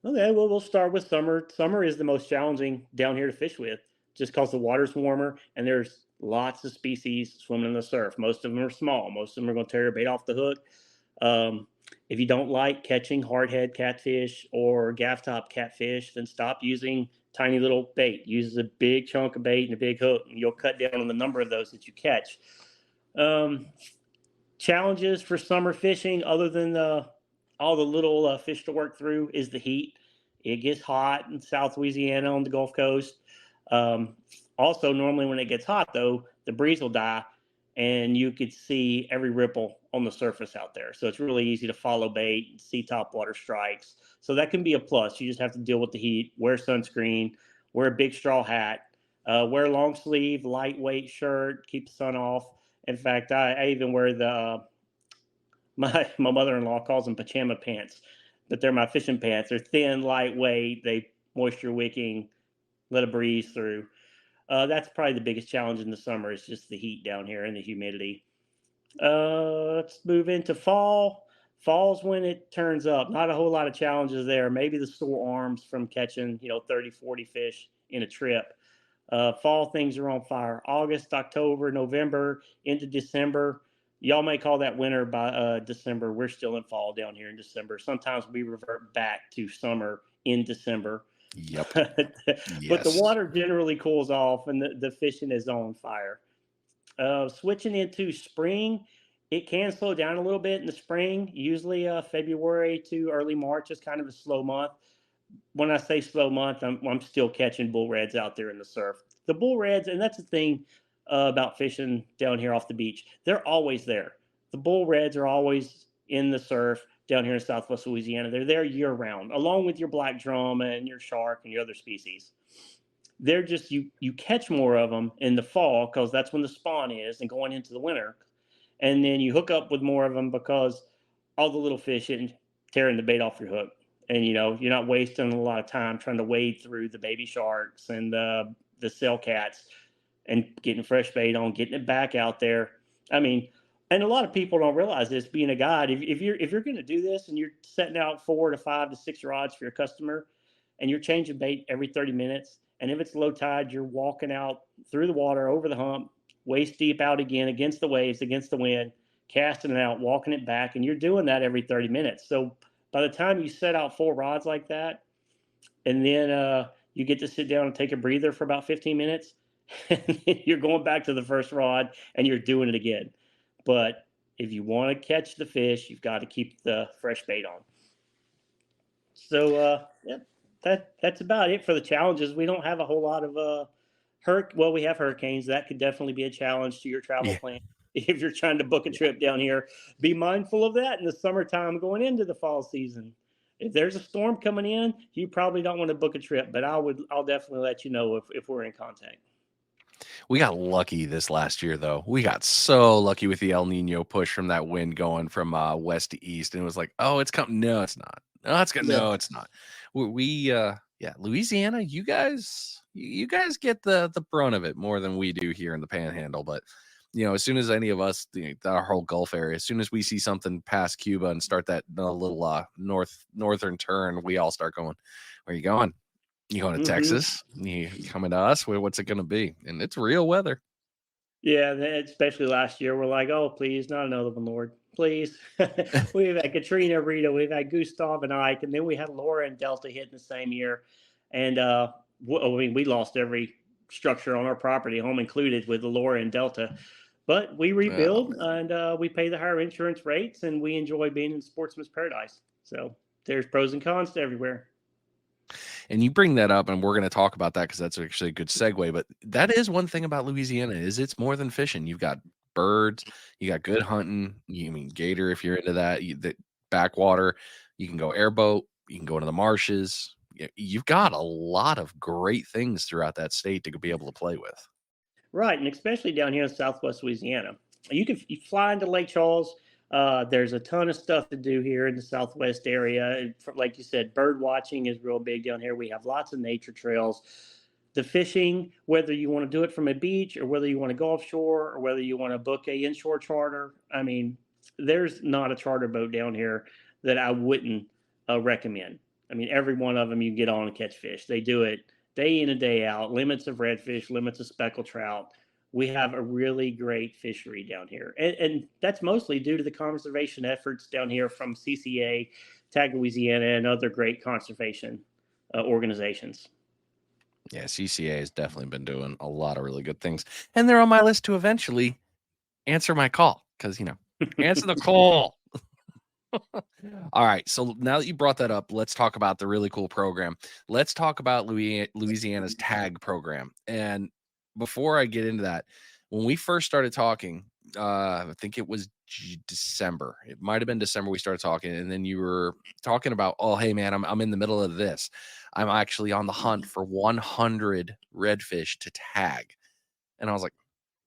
Okay, well, we'll start with summer. Summer is the most challenging down here to fish with, just because the water's warmer and there's lots of species swimming in the surf. Most of them are small. Most of them are going to tear your bait off the hook. Um, if you don't like catching hardhead catfish or gaff top catfish, then stop using tiny little bait. Use a big chunk of bait and a big hook, and you'll cut down on the number of those that you catch. Um, Challenges for summer fishing, other than all the little fish to work through, is the heat. It gets hot in South Louisiana on the Gulf Coast. Um, Also, normally when it gets hot, though, the breeze will die, and you could see every ripple on the surface out there. So it's really easy to follow bait and see topwater strikes. So that can be a plus. You just have to deal with the heat, wear sunscreen, wear a big straw hat, wear a long sleeve, lightweight shirt, keep the sun off. In fact, I even wear the my mother in law calls them pajama pants, but they're my fishing pants. They're thin, lightweight, they moisture wicking, let a breeze through. That's probably the biggest challenge in the summer is just the heat down here and the humidity. Let's move into fall. Fall's when it turns up. Not a whole lot of challenges there. Maybe the sore arms from catching, 30, 40 fish in a trip. Fall things are on fire. August, October, November, into December. Y'all may call that winter by December. We're still in fall down here in December. Sometimes we revert back to summer in December. Yep. But the Yes. water generally cools off and the fishing is on fire. Switching into spring, it can slow down a little bit in the spring. Usually, February to early March is kind of a slow month. When I say slow month, I'm still catching bull reds out there in the surf. The bull reds, and that's the thing about fishing down here off the beach. They're always there. The bull reds are always in the surf down here in Southwest Louisiana. They're there year round, along with your black drum and your shark and your other species. They're just you catch more of them in the fall because that's when the spawn is, and going into the winter, and then you hook up with more of them because all the little fish and tearing the bait off your hook, and you're not wasting a lot of time trying to wade through the baby sharks and the cell cats and getting fresh bait on, getting it back out there. I mean, and a lot of people don't realize this. Being a guide, if you're going to do this and you're setting out 4 to 5 to 6 rods for your customer, and you're changing bait every 30 minutes, and if it's low tide, you're walking out through the water over the hump, waist deep out again against the waves, against the wind, casting it out, walking it back, and you're doing that every 30 minutes. So by the time you set out 4 rods like that, and then you get to sit down and take a breather for about 15 minutes, and then you're going back to the first rod and you're doing it again. But if you want to catch the fish, you've got to keep the fresh bait on. So, yeah. that's about it for the challenges. We don't have a whole lot of well, we have hurricanes. That could definitely be a challenge to your travel Yeah. plan. If you're trying to book a trip down here, be mindful of that in the summertime going into the fall season. If there's a storm coming in, you probably don't want to book a trip, but I'll definitely let you know if we're in contact. We got lucky this last year, though. We got so lucky with the El Nino push from that wind going from west to east, and it was like, oh, it's coming. No, it's not. No, it's good. Yeah. No, it's not. Yeah, Louisiana, you guys get the brunt of it more than we do here in the Panhandle. But as soon as any of us, our whole Gulf area, as soon as we see something past Cuba and start that little northern turn, we all start going. Where are you going? You going to Hmm. Texas? You coming to us? What's it going to be? And it's real weather. Yeah, especially last year, we're like, oh, please, not another one, Lord, please. We've had Katrina, Rita, we've had Gustav and Ike, and then we had Laura and Delta hit in the same year, and I mean, we lost every structure on our property, home included, with the Laura and Delta. But we Oh, rebuild man. and we pay the higher insurance rates, and we enjoy being in sportsman's paradise. So there's pros and cons to everywhere. And you bring that up, and we're going to talk about that because that's actually a good segue. But that is one thing about Louisiana is it's more than fishing. You've got birds, you got good hunting. You mean gator if you're into that. The backwater, you can go airboat, you can go into the marshes. You've got a lot of great things throughout that state to be able to play with. Right, and especially down here in Southwest Louisiana, you fly into Lake Charles. There's a ton of stuff to do here in the Southwest area. Like you said, bird watching is real big down here. We have lots of nature trails. The fishing, whether you want to do it from a beach or whether you want to go offshore or whether you want to book a inshore charter, I mean, there's not a charter boat down here that I wouldn't recommend. I mean, every one of them you get on and catch fish. They do it day in and day out, limits of redfish, limits of speckled trout. We have a really great fishery down here. And that's mostly due to the conservation efforts down here from CCA, Tag Louisiana, and other great conservation organizations. Yeah, CCA has definitely been doing a lot of really good things. And they're on my list to eventually answer my call because, answer the call. All right. So now that you brought that up, let's talk about the really cool program. Let's talk about Louisiana's tag program. And before I get into that, when we first started talking, I think it was December. It might have been December we started talking, and then you were talking about, oh, hey man, I'm in the middle of this. I'm actually on the hunt for 100 redfish to tag, and I was like,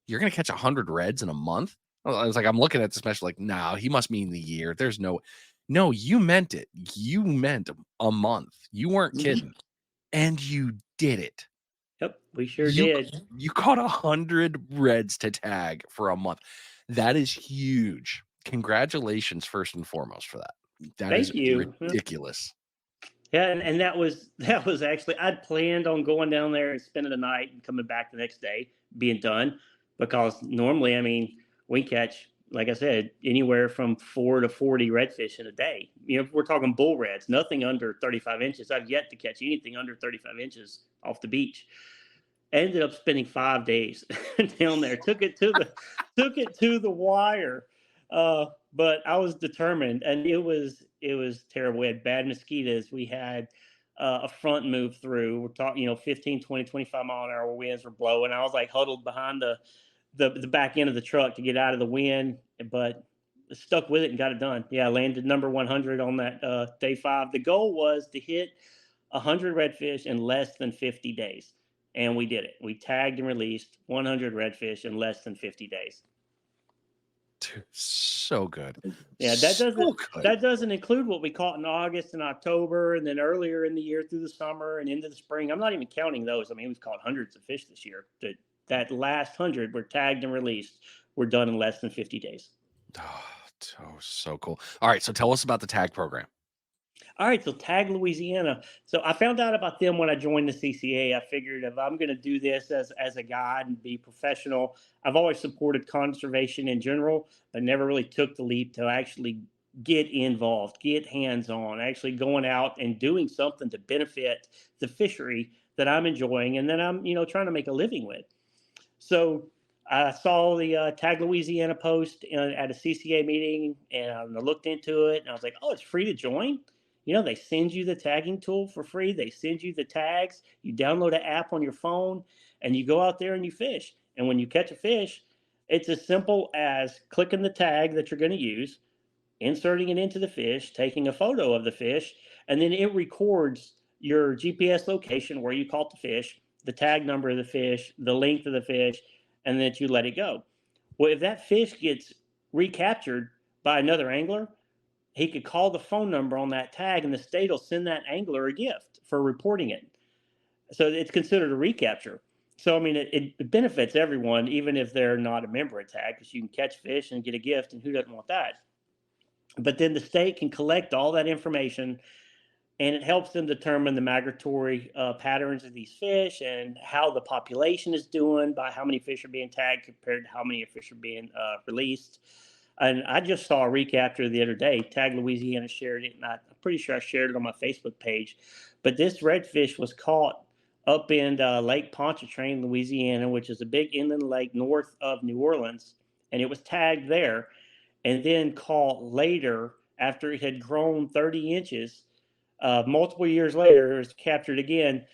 you're gonna catch 100 reds in a month? I was like, I'm looking at this message like, no, he must mean the year. There's no, you meant it. You meant a month. You weren't Mhm. kidding. And you did it. Yep, we sure You did. you caught 100 reds to tag for a month. That is huge. Congratulations, first and foremost, for that. That is Thank you. ridiculous. Yeah, and that was actually I'd planned on going down there and spending the night and coming back the next day, being done, because normally, I mean, we catch, like I said, anywhere from 4 to 40 redfish in a day. We're talking bull reds, nothing under 35 inches. I've yet to catch anything under 35 inches off the beach. Ended up spending 5 days down there. Took it to the wire. But I was determined, and it was terrible. We had bad mosquitoes. We had a front move through. We're talking, 15, 20, 25 mile an hour winds were blowing. I was like huddled behind the back end of the truck to get out of the wind, but stuck with it and got it done. Yeah, I landed number 100 on that day 5. The goal was to hit 100 redfish in less than 50 days. And we did it. We tagged and released 100 redfish in less than 50 days. Dude, so good. Yeah, that So doesn't good. that doesn't include what we caught in August and October, and then earlier in the year through the summer and into the spring. I'm not even counting those. I mean, we've caught hundreds of fish this year. That last 100 were tagged and released. We're done in less than 50 days. Oh, so cool. All right. So tell us about the tag program. All right, so Tag Louisiana. So I found out about them when I joined the CCA. I figured if I'm going to do this as a guide and be professional, I've always supported conservation in general, but never really took the leap to actually get involved, get hands on, actually going out and doing something to benefit the fishery that I'm enjoying and that I'm trying to make a living with. So I saw the Tag Louisiana post at a CCA meeting, and I looked into it, and I was like, "Oh, it's free to join." They send you the tagging tool for free. They send you the tags. You download an app on your phone and you go out there and you fish. And when you catch a fish, it's as simple as clicking the tag that you're going to use, inserting it into the fish, taking a photo of the fish, and then it records your GPS location where you caught the fish, the tag number of the fish, the length of the fish, and then you let it go. Well, if that fish gets recaptured by another angler, he could call the phone number on that tag and the state will send that angler a gift for reporting it. So it's considered a recapture. So, I mean, it benefits everyone, even if they're not a member of tag, because you can catch fish and get a gift, and who doesn't want that? But then the state can collect all that information and it helps them determine the migratory patterns of these fish and how the population is doing by how many fish are being tagged compared to how many fish are being released. And I just saw a recapture the other day. Tag Louisiana shared it, and I'm pretty sure I shared it on my Facebook page. But this redfish was caught up in Lake Pontchartrain, Louisiana, which is a big inland lake north of New Orleans, and it was tagged there and then caught later after it had grown 30 inches. Multiple years later, it was captured again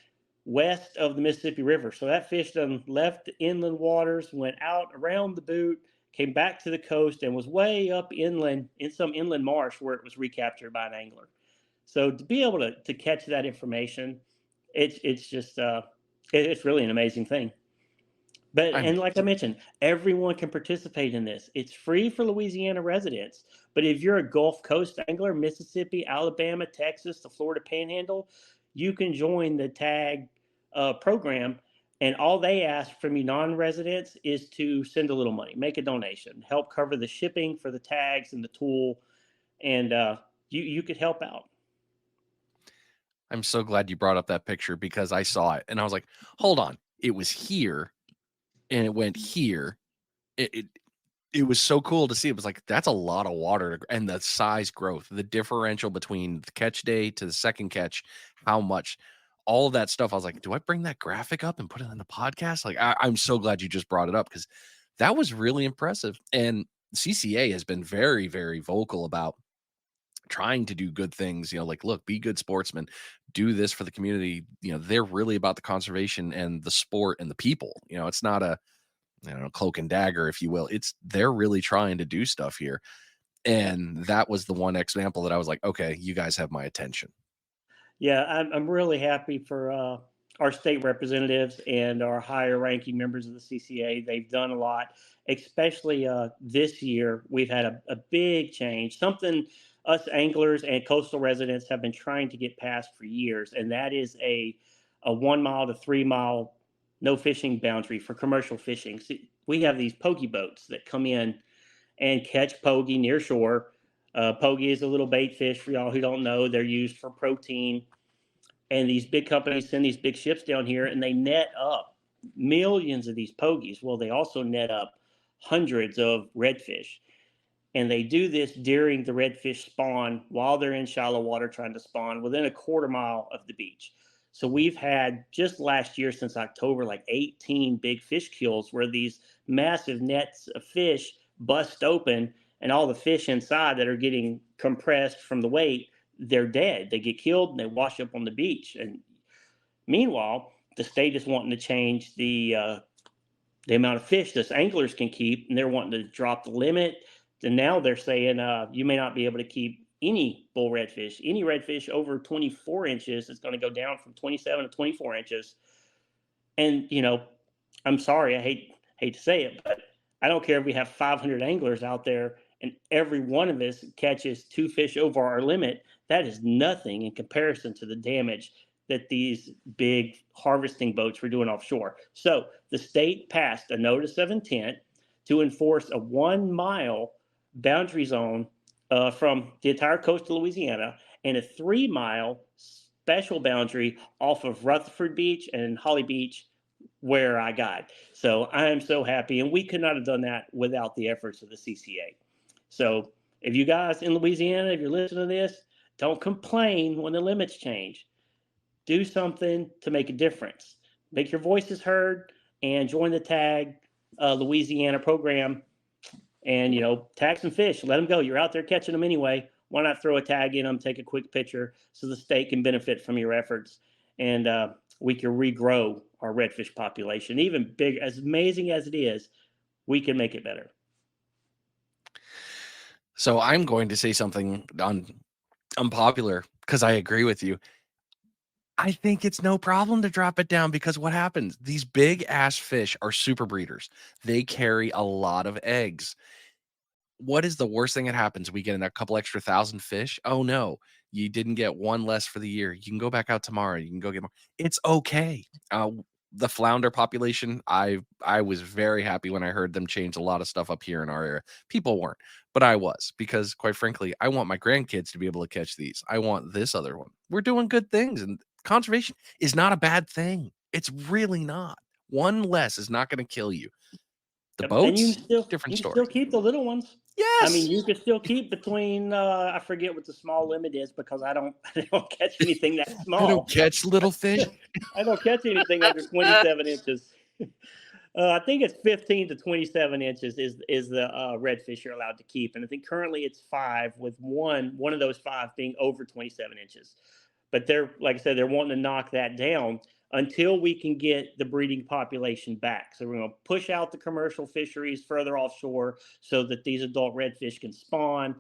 west of the Mississippi River. So that fish then left the inland waters, went out around the boot, came back to the coast, and was way up inland in some inland marsh where it was recaptured by an angler. So to be able to catch that information, it's just it's really an amazing thing. But I'm and like I mentioned, everyone can participate in this. It's free for Louisiana residents. But if you're a Gulf Coast angler, Mississippi, Alabama, Texas, the Florida Panhandle, you can join the tag program. And all they ask from you non-residents is to send a little money, make a donation, help cover the shipping for the tags and the tool, and you could help out. I'm so glad you brought up that picture because I saw it and I was like, hold on, it was here and it went here. It it was so cool to see. It was like, that's a lot of water and the size growth, the differential between the catch day to the second catch, how much, all of that stuff. I was like, do I bring that graphic up and put it in the podcast? Like, I'm so glad you just brought it up because that was really impressive. And CCA has been very, very vocal about trying to do good things, like, look, be good sportsmen, do this for the community. They're really about the conservation and the sport and the people. It's not a, cloak and dagger, if you will. They're really trying to do stuff here. And that was the one example that I was like, okay, you guys have my attention. Yeah, I'm really happy for our state representatives and our higher ranking members of the CCA. They've done a lot, especially this year. We've had a big change, something us anglers and coastal residents have been trying to get past for years, and that is a 1 mile to 3 mile no fishing boundary for commercial fishing. See, we have these pokey boats that come in and catch pogie near shore. Pogie is a little bait fish for y'all who don't know. They're used for protein. And these big companies send these big ships down here and they net up millions of these pogies. Well, they also net up hundreds of redfish. And they do this during the redfish spawn while they're in shallow water trying to spawn within a quarter mile of the beach. So we've had just last year since October, like 18 big fish kills where these massive nets of fish bust open and all the fish inside that are getting compressed from the weight, they're dead. They get killed and they wash up on the beach. And meanwhile, the state is wanting to change the amount of fish this anglers can keep, and they're wanting to drop the limit. And now they're saying you may not be able to keep any bull redfish. Any redfish over 24 inches is going to go down from 27 to 24 inches. And I'm sorry, I hate to say it, but I don't care if we have 500 anglers out there and every one of us catches 2 fish over our limit. That is nothing in comparison to the damage that these big harvesting boats were doing offshore. So the state passed a notice of intent to enforce a 1 mile boundary zone from the entire coast of Louisiana and a 3 mile special boundary off of Rutherford Beach and Holly Beach where I got. So I am so happy. And we could not have done that without the efforts of the CCA. So if you guys in Louisiana, if you're listening to this, don't complain when the limits change. Do something to make a difference. Make your voices heard and join the Tag Louisiana program and, tag some fish. Let them go. You're out there catching them anyway. why not throw a tag in them, take a quick picture so the state can benefit from your efforts, and we can regrow our redfish population even big. As amazing as it is, we can make it better. So I'm going to say something unpopular because I agree with you. I think it's no problem to drop it down because what happens? These big ass fish are super breeders. They carry a lot of eggs. What is the worst thing that happens? We get in a couple extra thousand fish. Oh no, you didn't get one less for the year. You can go back out tomorrow. You can go get more. It's okay. The flounder population, I was very happy when I heard them change a lot of stuff up here in our area. People weren't, but I was because quite frankly, I want my grandkids to be able to catch these. I want this other one. We're doing good things, and conservation is not a bad thing. It's really not. One less is not going to kill you. The And boats, different you can story. still keep the little ones. I mean, Yes. you can still keep between. I forget what the small limit is because I don't I don't catch anything that I don't small. catch little fish. I don't catch anything under 27 inches. I think it's 15 to 27 inches is the redfish you're allowed to keep, and I think currently it's 5, with one of those 5 being over 27 inches. But they're, like I said, they're wanting to knock that down until we can get the breeding population back. So we're going to push out the commercial fisheries further offshore so that these adult redfish can spawn.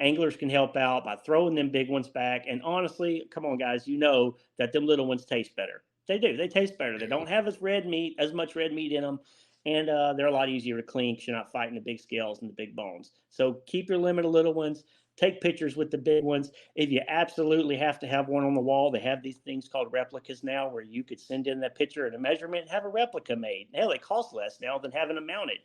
Anglers can help out by throwing them big ones back. And honestly, come on, guys, you know that them little ones taste better. They do. They taste better. They don't have as much red meat in them, and they're a lot easier to clean because you're not fighting the big scales and the big bones. So keep your limit of little ones. Take pictures with the big ones. If you absolutely have to have one on the wall, they have these things called replicas now, where you could send in that picture and a measurement and have a replica made. Hell, they cost less now than having them mounted.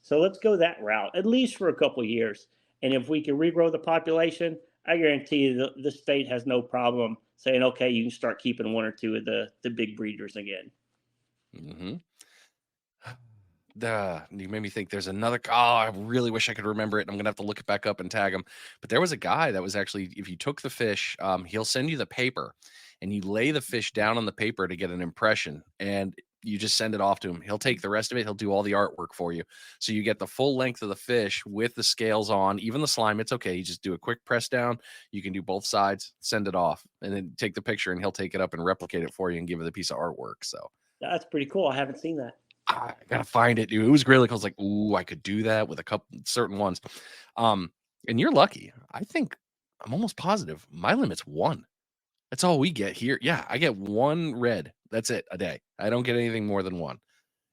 So let's go that route, at least for a couple of years. And if we can regrow the population, I guarantee you the state has no problem saying, okay, you can start keeping one or two of the big breeders again. Mhm. You made me think there's another I really wish I could remember it, and I'm gonna have to look it back up and tag him. But there was a guy that was actually if you took the fish, he'll send you the paper, and you lay the fish down on the paper to get an impression, and you just send it off to him. He'll take the rest of it, he'll do all the artwork for you. So you get the full length of the fish with the scales on, even the slime, it's okay. You just do a quick press down, you can do both sides, send it off, and then take the picture, and he'll take it up and replicate it for you and give it a piece of artwork, so That's pretty cool. I haven't seen that. I gotta find it, dude. It was really cool. I was like, "Ooh, I could do that with a couple certain ones." Um, and you're lucky. I think I'm almost positive my limit's 1. That's all we get here. Yeah, I get 1 red. That's it, a day. I don't get anything more than 1,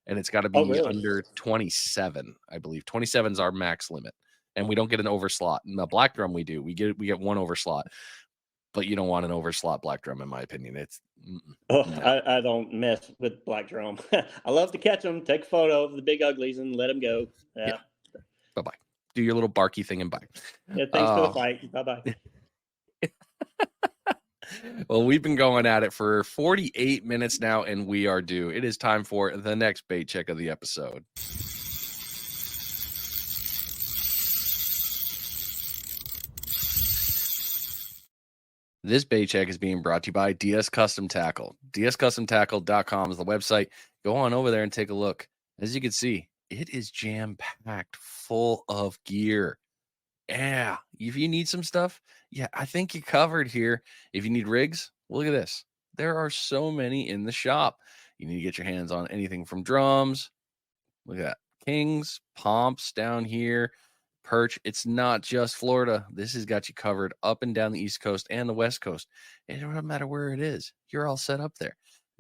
and it's gotta Oh, be really? under 27, I believe. 27 is our max limit, and we don't get an overslot. In the black drum, we do. We get 1 overslot, but you don't want an overslot black drum, in my opinion. It's Oh, no. I don't mess with black drum. I love to catch them, take a photo of the big uglies, and let them go. Yeah, Yeah. bye-bye. Do your little barky thing and bye. Yeah. Thanks for the Uh fight. Bye bye. Well, we've been going at it for 48 minutes now, and we are due. It is time for the next bait check of the episode. This bait check is being brought to you by DS Custom Tackle. DSCustomTackle.com is the website. Go on over there and take a look. As you can see, it is jam-packed full of gear. Yeah, if you need some stuff, yeah, I think you're covered here. If you need rigs, look at this. There are so many in the shop. You need to get your hands on anything from drums. Look at that. Kings, pomps down here, perch. It's not just Florida. This has got you covered up and down the East Coast and the West Coast. It don't matter where it is. You're all set up there.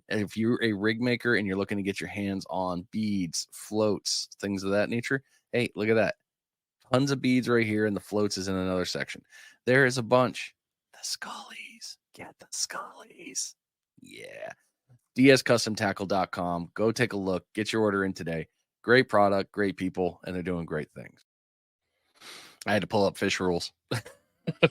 And if you're a rig maker and you're looking to get your hands on beads, floats, things of that nature, hey, look at that. Tons of beads right here, and the floats is in another section. There is a bunch. The scullies. Get the scullies. Yeah. DSCustomTackle.com. Go take a look. Get your order in today. Great product, great people, and they're doing great things. I had to pull up fish rules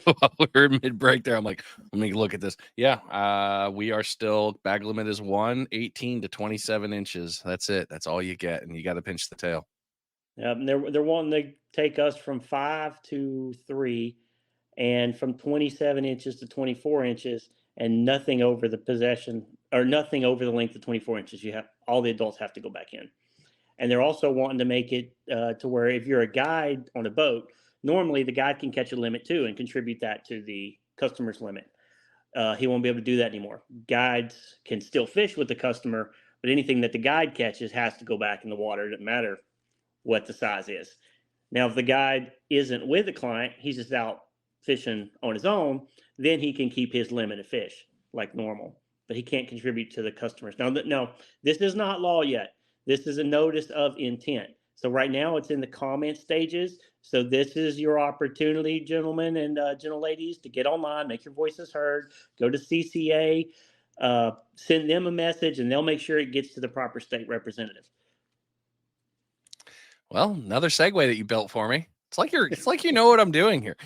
while we were mid break there. I'm like, let me look at this. Yeah, we are still bag limit is 1, 18 to 27 inches. That's it. That's all you get, and you got to pinch the tail. They're wanting to take us from 5 to 3, and from 27 inches to 24 inches, and nothing over the possession or nothing over the length of 24 inches. You have all the adults have to go back in, and they're also wanting to make it to where if you're a guide on a boat, Normally, the guide can catch a limit too and contribute that to the customer's limit. He won't be able to do that anymore. Guides can still fish with the customer, but anything that the guide catches has to go back in the water. It doesn't matter what the size is. Now, if the guide isn't with the client, he's just out fishing on his own, then he can keep his limited fish like normal, but he can't contribute to the customers. Now, no, this is not law yet. This is a notice of intent. So right now it's in the comment stages. So this is your opportunity, gentlemen and gentle ladies, to get online, make your voices heard, go to CCA, send them a message, and they'll make sure it gets to the proper state representative. Well, another segue that you built for me. It's like you know what I'm doing here.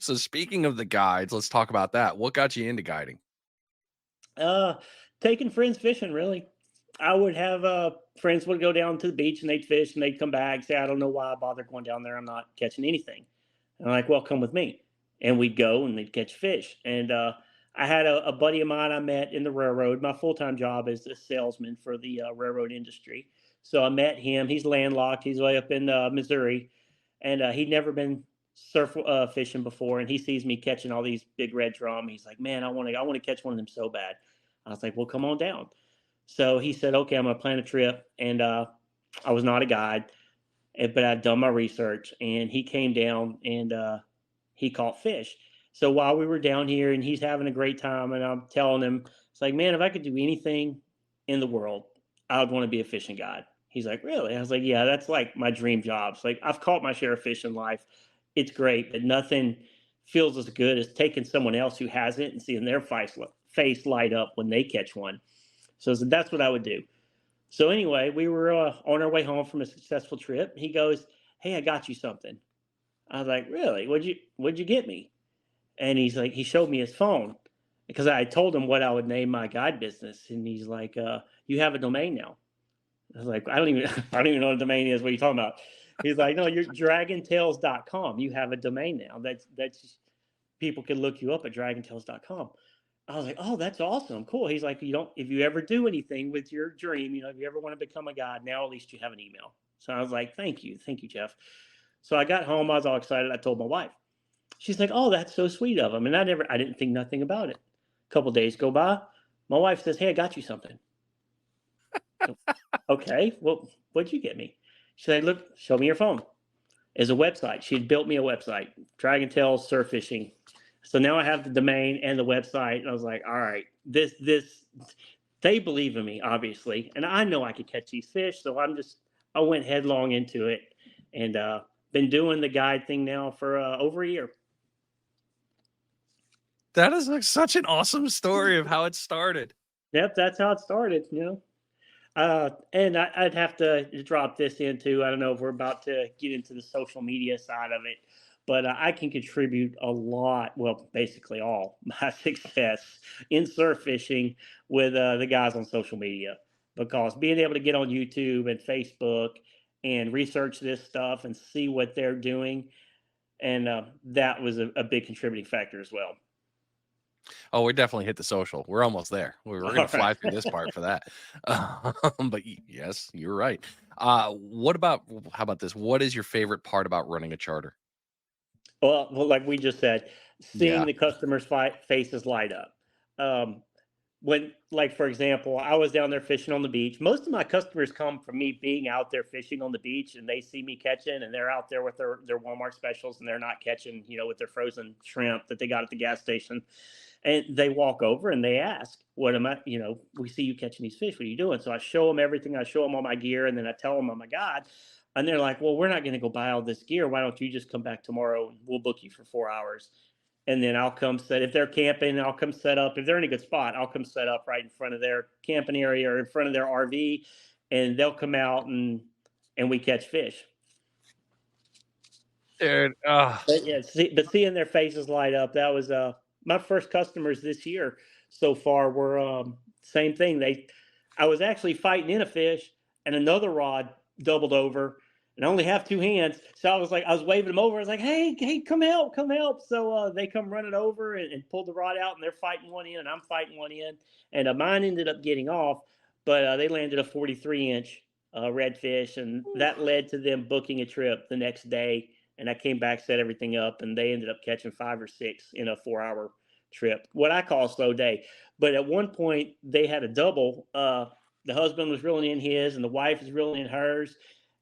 So speaking of the guides, let's talk about that. What got you into guiding? Uh, Taking friends fishing, really. I would have friends would go down to the beach and they'd fish and they'd come back, say, I don't know why I bother going down there. I'm not catching anything. And I'm like, well, come with me. And we'd go and they'd catch fish. And I had a buddy of mine I met in the railroad. My full time job is a salesman for the railroad industry. So I met him. He's landlocked. He's way up in Missouri. And he'd never been surf fishing before. And he sees me catching all these big red drum. He's like, man, I want to catch one of them so bad. I was like, well, come on down. So he said, okay, I'm going to plan a trip. And I was not a guide, but I'd done my research. And he came down and he caught fish. So while we were down here and he's having a great time, and I'm telling him, it's like, man, if I could do anything in the world, I would want to be a fishing guide. He's like, really? I was like, yeah, that's like my dream job. It's like, I've caught my share of fish in life. It's great, but nothing feels as good as taking someone else who has it and seeing their face light up when they catch one. So that's what I would do. So anyway, we were on our way home from a successful trip. He goes, "Hey, I got you something." I was like, "Really? What'd you get me?" And he's like, he showed me his phone because I told him what I would name my guide business, and he's like, "You have a domain now." I was like, I don't even know what a domain is. What are you talking about? He's like, "No, you're dragontales.com. You have a domain now. That's people can look you up at dragontales.com." I was like, "Oh, that's awesome, cool." He's like, if you ever do anything with your dream, if you ever want to become a guide, now at least you have an email." So I was like, thank you, Jeff." So I got home, I was all excited. I told my wife. She's like, "Oh, that's so sweet of him." And I didn't think nothing about it. A couple days go by, my wife says, "Hey, I got you something." Okay, well, what'd you get me? She said, "Look, show me your phone." As a website. She'd built me a website, Dragon Tales Surf Fishing. So now I have the domain and the website. And I was like, all right, they believe in me, obviously. And I know I could catch these fish. So I went headlong into it and been doing the guide thing now for over a year. That is like such an awesome story of how it started. Yep, that's how it started. And I'd have to drop this into, I don't know if we're about to get into the social media side of it, but I can contribute a lot, well, basically all my success in surf fishing with the guys on social media. Because being able to get on YouTube and Facebook and research this stuff and see what they're doing, and that was a big contributing factor as well. Oh, we definitely hit the social. We're almost there. We're gonna All right. fly through this part for that. But yes, you're right. What about how about this? What is your favorite part about running a charter? Well, like we just said, seeing Yeah. the customers' faces light up. Um, when, like, for example, I was down there fishing on the beach. Most of my customers come from me being out there fishing on the beach, and they see me catching, and they're out there with their Walmart specials, and they're not catching, with their frozen shrimp that they got at the gas station. And they walk over and they ask, "What am I? We see you catching these fish. What are you doing?" So I show them everything. I show them all my gear, and then I tell them, "Oh my God." And they're like, "Well, we're not going to go buy all this gear. Why don't you just come back tomorrow and we'll book you for 4 hours?" And then I'll come set, if they're camping, I'll come set up. If they're in a good spot, I'll come set up right in front of their camping area or in front of their RV, and they'll come out and we catch fish. Dude, But yeah, seeing their faces light up, that was my first customers this year so far were same thing. I was actually fighting in a fish and another rod doubled over and I only have two hands. So I was waving them over. I was like, hey, come help, come help. So they come running over and pulled the rod out and they're fighting one in and I'm fighting one in. And mine ended up getting off, but they landed a 43-inch redfish, and that led to them booking a trip the next day. And I came back, set everything up, and they ended up catching 5 or 6 in a 4 hour trip, what I call a slow day. But at one point, they had a double. The husband was reeling in his, and the wife is reeling in hers.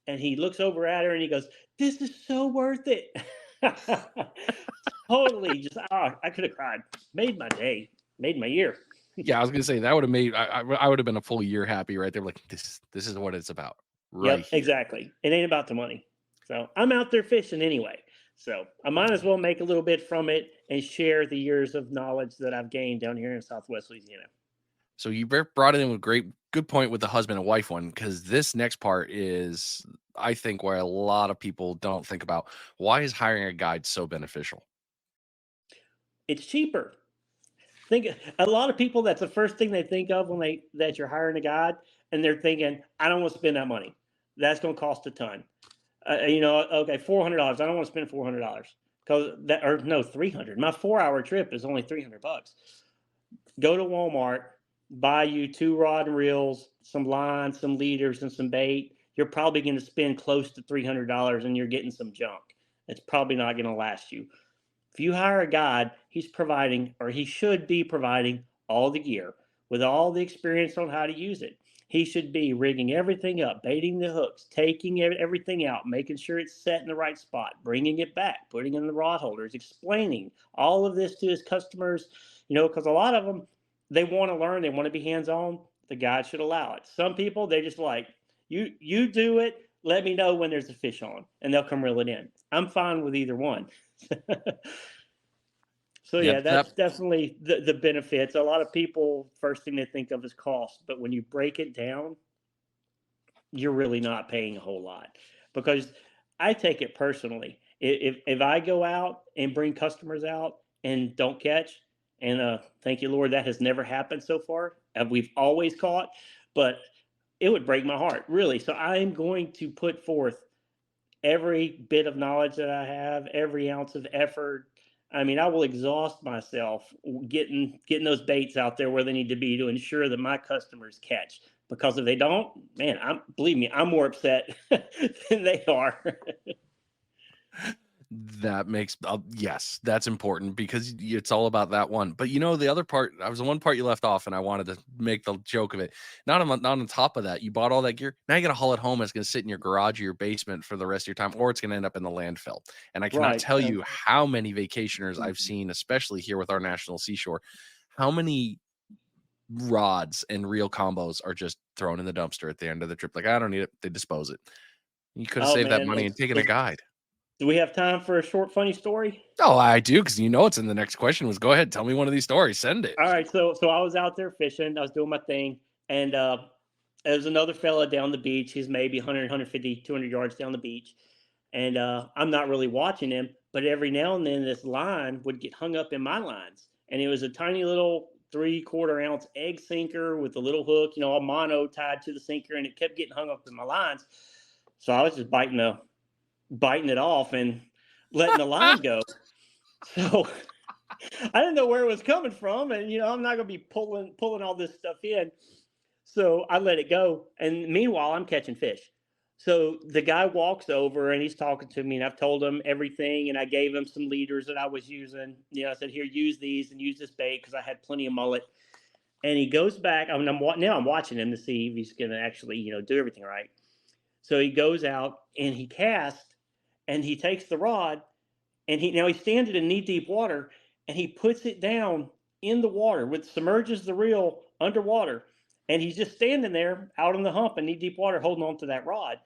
And he looks over at her and he goes, "This is so worth it." Totally, just I could have cried. Made my day, made my year. Yeah, I was gonna say that would have made I would have been a full year happy right there. Like this is what it's about right Yep, here. exactly. It ain't about the money. So I'm out there fishing anyway. So I might as well make a little bit from it and share the years of knowledge that I've gained down here in Southwest Louisiana. So you brought it in with good point with the husband and wife one, because this next part is, I think, where a lot of people don't think about. Why is hiring a guide so beneficial? It's cheaper. Think a lot of people, that's the first thing they think of when they that you're hiring a guide, and they're thinking, I don't want to spend that money. That's going to cost a ton. Okay, $400. I don't want to spend $400 because that, or no, 300. My 4 hour trip is only $300. Go to Walmart, buy you 2 rod and reels, some lines, some leaders, and some bait. You're probably going to spend close to $300, and you're getting some junk. It's probably not going to last you. If you hire a guide, he's providing, or he should be providing, all the gear with all the experience on how to use it. He should be rigging everything up, baiting the hooks, taking everything out, making sure it's set in the right spot, bringing it back, putting in the rod holders, explaining all of this to his customers. Because a lot of them, they want to learn, they want to be hands on. The guide should allow it. Some people, they just like, you do it. Let me know when there's a fish on, and they'll come reel it in. I'm fine with either one. So Yeah, yeah, that that's definitely the benefits. A lot of people, first thing they think of is cost, but when you break it down, you're really not paying a whole lot. Because I take it personally. If I go out and bring customers out and don't catch, and thank you Lord, that has never happened so far. We've always caught, but it would break my heart, really. So I'm going to put forth every bit of knowledge that I have, every ounce of effort. I mean, I will exhaust myself getting those baits out there where they need to be to ensure that my customers catch. Because if they don't, man, believe me, I'm more upset than they are. that makes yes, that's important because it's all about that one. But the other part, I was the one part you left off, and I wanted to make the joke of it. Not on top of that, you bought all that gear. Now you got to haul it home. It's going to sit in your garage or your basement for the rest of your time, or it's going to end up in the landfill. And I cannot Right. tell you how many vacationers I've seen, especially here with our national seashore, how many rods and reel combos are just thrown in the dumpster at the end of the trip. Like, I don't need it. They dispose it. You could have Oh saved that man, money and taken a guide. do we have time for a short funny story? Oh, I do, because it's in the next question was, go ahead, tell me one of these stories. Send it. All right, so I was out there fishing. I was doing my thing, and there's another fella down the beach. He's maybe 100, 150, 200 yards down the beach, and I'm not really watching him. But every now and then, this line would get hung up in my lines, and it was a tiny little 3/4 ounce egg sinker with a little hook, a mono tied to the sinker, and it kept getting hung up in my lines. So I was just biting it off and letting the line go. So I didn't know where it was coming from, and I'm not going to be pulling all this stuff in. So I let it go, and meanwhile I'm catching fish. So the guy walks over and he's talking to me, and I've told him everything, and I gave him some leaders that I was using. I said, "Here, use these and use this bait," because I had plenty of mullet. And he goes back. Now I'm watching him to see if he's going to actually do everything right. So he goes out and he casts, and he takes the rod, and he's standing in knee deep water, and he puts it down in the water, with submerges the reel underwater, and he's just standing there out on the hump in knee deep water holding on to that rod.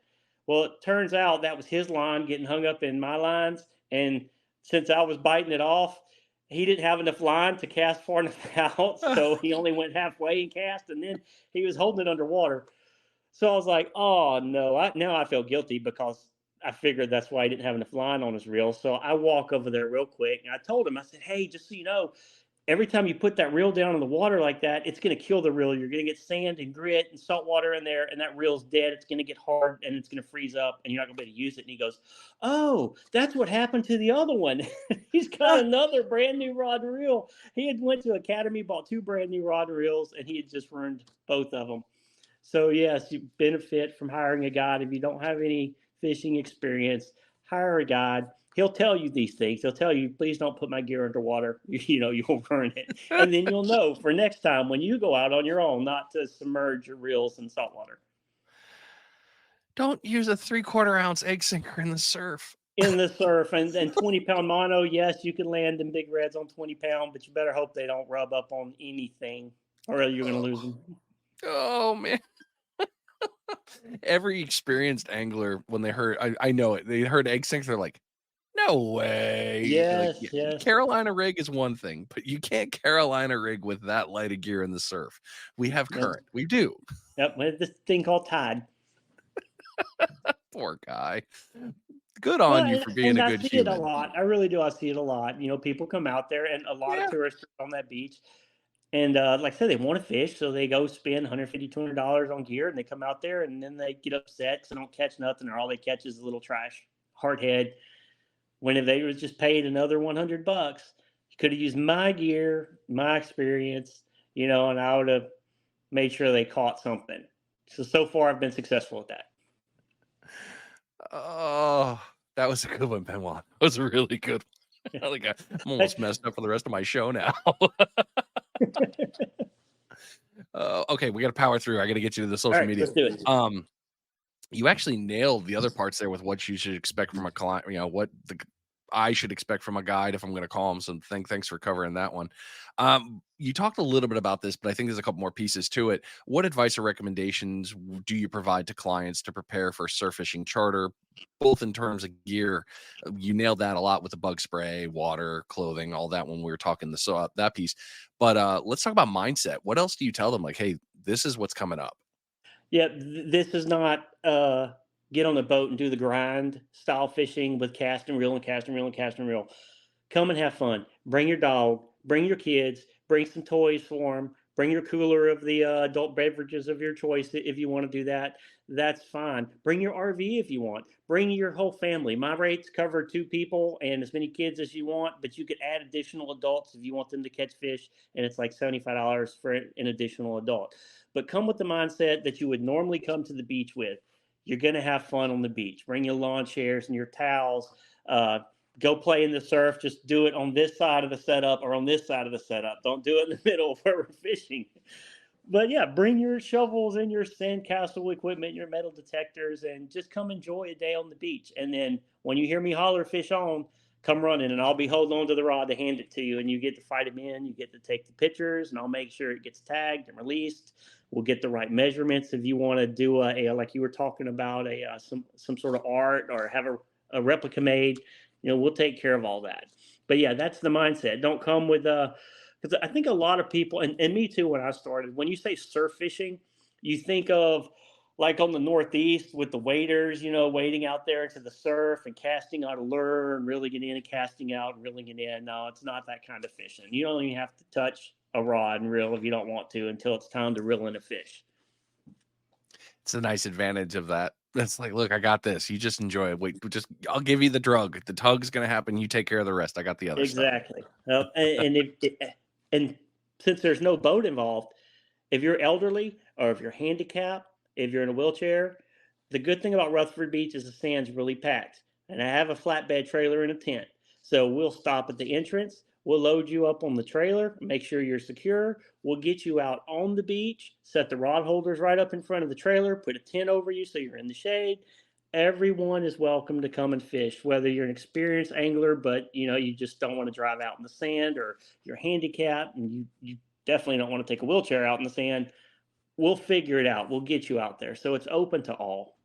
Well, it turns out that was his line getting hung up in my lines, and since I was biting it off, he didn't have enough line to cast far enough out, so he only went halfway and cast, and then he was holding it underwater. So I was like, oh no, now I feel guilty because I figured that's why he didn't have enough line on his reel. So I walk over there real quick and I told him, I said, "Hey, just so you know, every time you put that reel down in the water like that, it's going to kill the reel. You're going to get sand and grit and salt water in there, and that reel's dead. It's going to get hard and it's going to freeze up, and you're not going to be able to use it." And he goes, "Oh, that's what happened to the other one." He's got another brand new rod and reel. He had went to Academy, bought 2 brand new rod and reels, and he had just ruined both of them. So yes, you benefit from hiring a guide. If you don't have any fishing experience, hire a guide. He'll tell you these things. He'll tell you, please don't put my gear underwater. You know, you'll ruin it. And then you'll know for next time when you go out on your own not to submerge your reels in salt water. Don't use a 3/4 ounce egg sinker in the surf. In the surf, and then 20-pound mono, yes, you can land in big reds on 20-pound, but you better hope they don't rub up on anything or you're going to lose Oh, them. oh man. Every experienced angler, when they heard, I know it, they heard egg sinks, they're like, no way. Like, Yes, yes. Carolina rig is one thing, but you can't Carolina rig with that light of gear in the surf. We have Yep. current. We do. Yep. We have this thing called Tide. Poor guy. Good on Well, you for being and a I good see it a human. lot. I really do. I see it a lot. You know, people come out there, and a lot of Yeah. tourists are on that beach. And like I said, they want to fish, so they go spend 150, $200 on gear, and they come out there, and then they get upset because they don't catch nothing, or all they catch is a little trash hardhead. When if they was just paid another $100, you could have used my gear, my experience, you know, and I would have made sure they caught something. So far, I've been successful at that. Oh, that was a good one, Benoit. That was a really good one. Like, I'm almost messed up for the rest of my show now. Okay, we got to power through. I got to get you to the All social right, media. let's do it. You actually nailed the other parts there with what you should expect from a client. You know what I should expect from a guide if I'm going to call him. So thanks for covering that one. You talked a little bit about this, but I think there's a couple more pieces to it. What advice or recommendations do you provide to clients to prepare for surf fishing charter, both in terms of gear? You nailed that a lot with the bug spray, water, clothing, all that when we were talking that piece. But let's talk about mindset. What else do you tell them? Like, hey, this is what's coming up. Yeah, this is not get on the boat and do the grind style fishing with cast and reel and cast and reel and cast and reel. Come and have fun. Bring your dog, bring your kids, bring some toys for them, bring your cooler of the adult beverages of your choice if you want to do that. That's fine. Bring your RV if you want. Bring your whole family. My rates cover two people and as many kids as you want, but you could add additional adults if you want them to catch fish, and it's like $75 for an additional adult. But come with the mindset that you would normally come to the beach with. You're going to have fun on the beach. Bring your lawn chairs and your towels. Uh, Go play in the surf. Just do it on this side of the setup or on this side of the setup. Don't do it in the middle where we're fishing. But yeah, bring your shovels and your sandcastle equipment, your metal detectors, and just come enjoy a day on the beach. And then when you hear me holler fish on, come running and I'll be holding on to the rod to hand it to you. And you get to fight him in. You get to take the pictures, and I'll make sure it gets tagged and released. We'll get the right measurements if you want to do like you were talking about some sort of art or have a replica made. You know, we'll take care of all that. But yeah, that's the mindset. Don't come with because I think a lot of people, and me too, when I started, when you say surf fishing, you think of like on the Northeast with the waders, you know, wading out there into the surf and casting out a lure and reeling it in and casting out and reeling it in. No, it's not that kind of fishing. You don't even have to touch a rod and reel if you don't want to until it's time to reel in a fish. It's a nice advantage of that. That's like, look, I got this. You just enjoy it. Wait, I'll give you the drug. The tug's gonna happen. You take care of the rest. I got the other stuff. Exactly. And since there's no boat involved, if you're elderly or if you're handicapped, if you're in a wheelchair, the good thing about Rutherford Beach is the sand's really packed. And I have a flatbed trailer and a tent. So we'll stop at the entrance. We'll load you up on the trailer, make sure you're secure. We'll get you out on the beach, set the rod holders right up in front of the trailer, put a tent over you so you're in the shade. Everyone is welcome to come and fish, whether you're an experienced angler, but you know, you just don't want to drive out in the sand, or you're handicapped and you definitely don't want to take a wheelchair out in the sand. We'll figure it out. We'll get you out there. So it's open to all.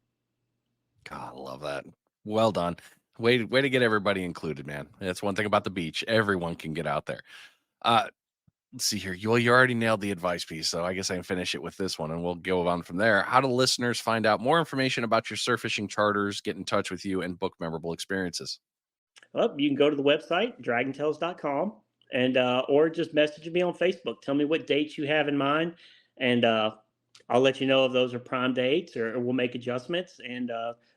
God, I love that. Well done. Way to get everybody included, man. That's one thing about the beach. Everyone can get out there. Uh, let's see here. You already nailed the advice piece, so I guess I can finish it with this one, and we'll go on from there. How do listeners find out more information about your surf fishing charters, get in touch with you, and book memorable experiences? Well, you can go to the website, dragonsales.com, and or just message me on Facebook. Tell me what dates you have in mind, and I'll let you know if those are prime dates, or we'll make adjustments. And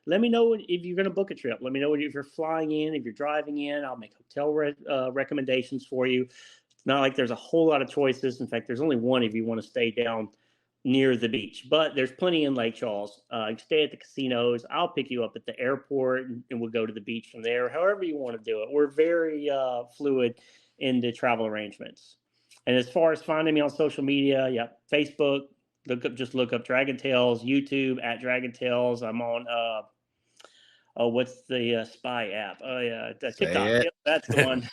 let me know if you're going to book a trip. Let me know if you're flying in, if you're driving in. I'll make hotel recommendations for you. It's not like there's a whole lot of choices. In fact, there's only one if you want to stay down near the beach, but there's plenty in Lake Charles. You stay at the casinos. I'll pick you up at the airport, and we'll go to the beach from there. However you want to do it. We're very fluid in the travel arrangements. And as far as finding me on social media, yeah, Facebook. Look up Dragon Tales. YouTube at Dragon Tales. I'm on oh, what's the spy app? Oh yeah, Say TikTok. it. Yep, that's the one.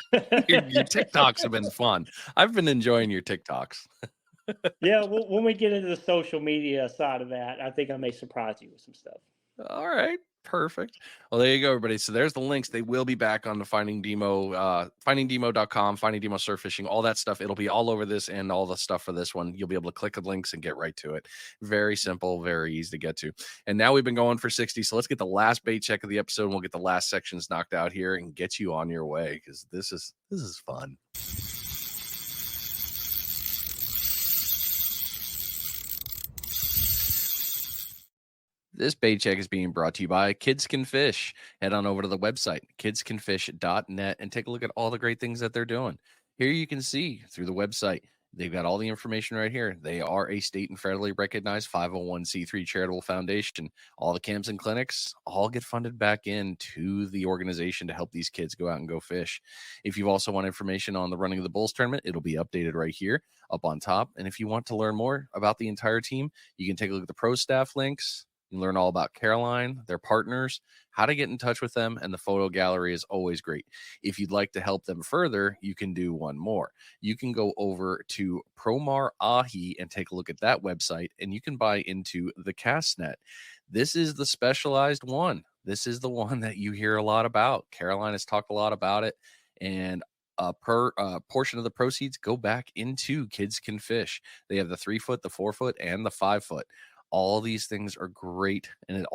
Your TikToks have been fun. I've been enjoying your TikToks. Yeah, when we get into the social media side of that, I think I may surprise you with some stuff. All right. Perfect. Well, there you go, everybody. So there's the links. They will be back on the Finding Demo, findingdemo.com, Finding Demo Surf Fishing, all that stuff. It'll be all over this and all the stuff for this one. You'll be able to click the links and get right to it. Very simple, very easy to get to. And now we've been going for 60. So let's get the last bait check of the episode. And we'll get the last sections knocked out here and get you on your way because this is fun. This bait check is being brought to you by Kids Can Fish. Head on over to the website, kidscanfish.net, and take a look at all the great things that they're doing. Here you can see through the website, they've got all the information right here. They are a state and federally recognized 501c3 charitable foundation. All the camps and clinics all get funded back into the organization to help these kids go out and go fish. If you also want information on the running of the Bulls tournament, it'll be updated right here up on top. And if you want to learn more about the entire team, you can take a look at the pro staff links. You learn all about Caroline, their partners, how to get in touch with them, and the photo gallery is always great. If you'd like to help them further, you can do one more. You can go over to Promar Ahi and take a look at that website, and you can buy into the cast net. This is the specialized one. This is the one that you hear a lot about. Caroline has talked a lot about it, and a portion of the proceeds go back into Kids Can Fish. They have the 3-foot, the 4-foot, and the 5-foot. All these things are great. And it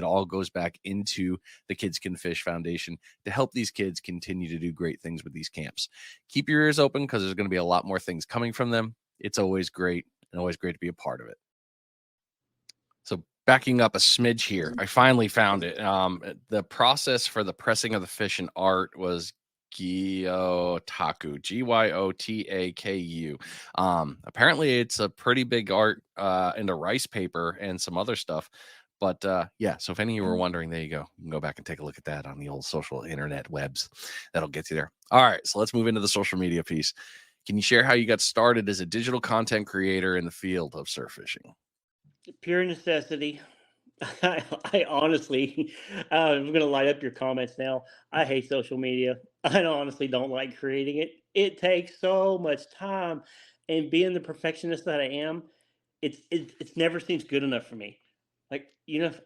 all goes back into the Kids Can Fish Foundation to help these kids continue to do great things with these camps. Keep your ears open because there's going to be a lot more things coming from them. It's always great and always great to be a part of it. So backing up a smidge here, I finally found it. The process for the pressing of the fish in art was Gyotaku, Gyotaku. Apparently it's a pretty big art into rice paper and some other stuff. But yeah, so if any of you were wondering, there you go. You can go back and take a look at that on the old social internet webs. That'll get you there. All right, so let's move into the social media piece. Can you share how you got started as a digital content creator in the field of surf fishing? Pure necessity. I honestly, I'm going to light up your comments now. I hate social media. I honestly don't like creating it. It takes so much time, and being the perfectionist that I am, it's never seems good enough for me. Like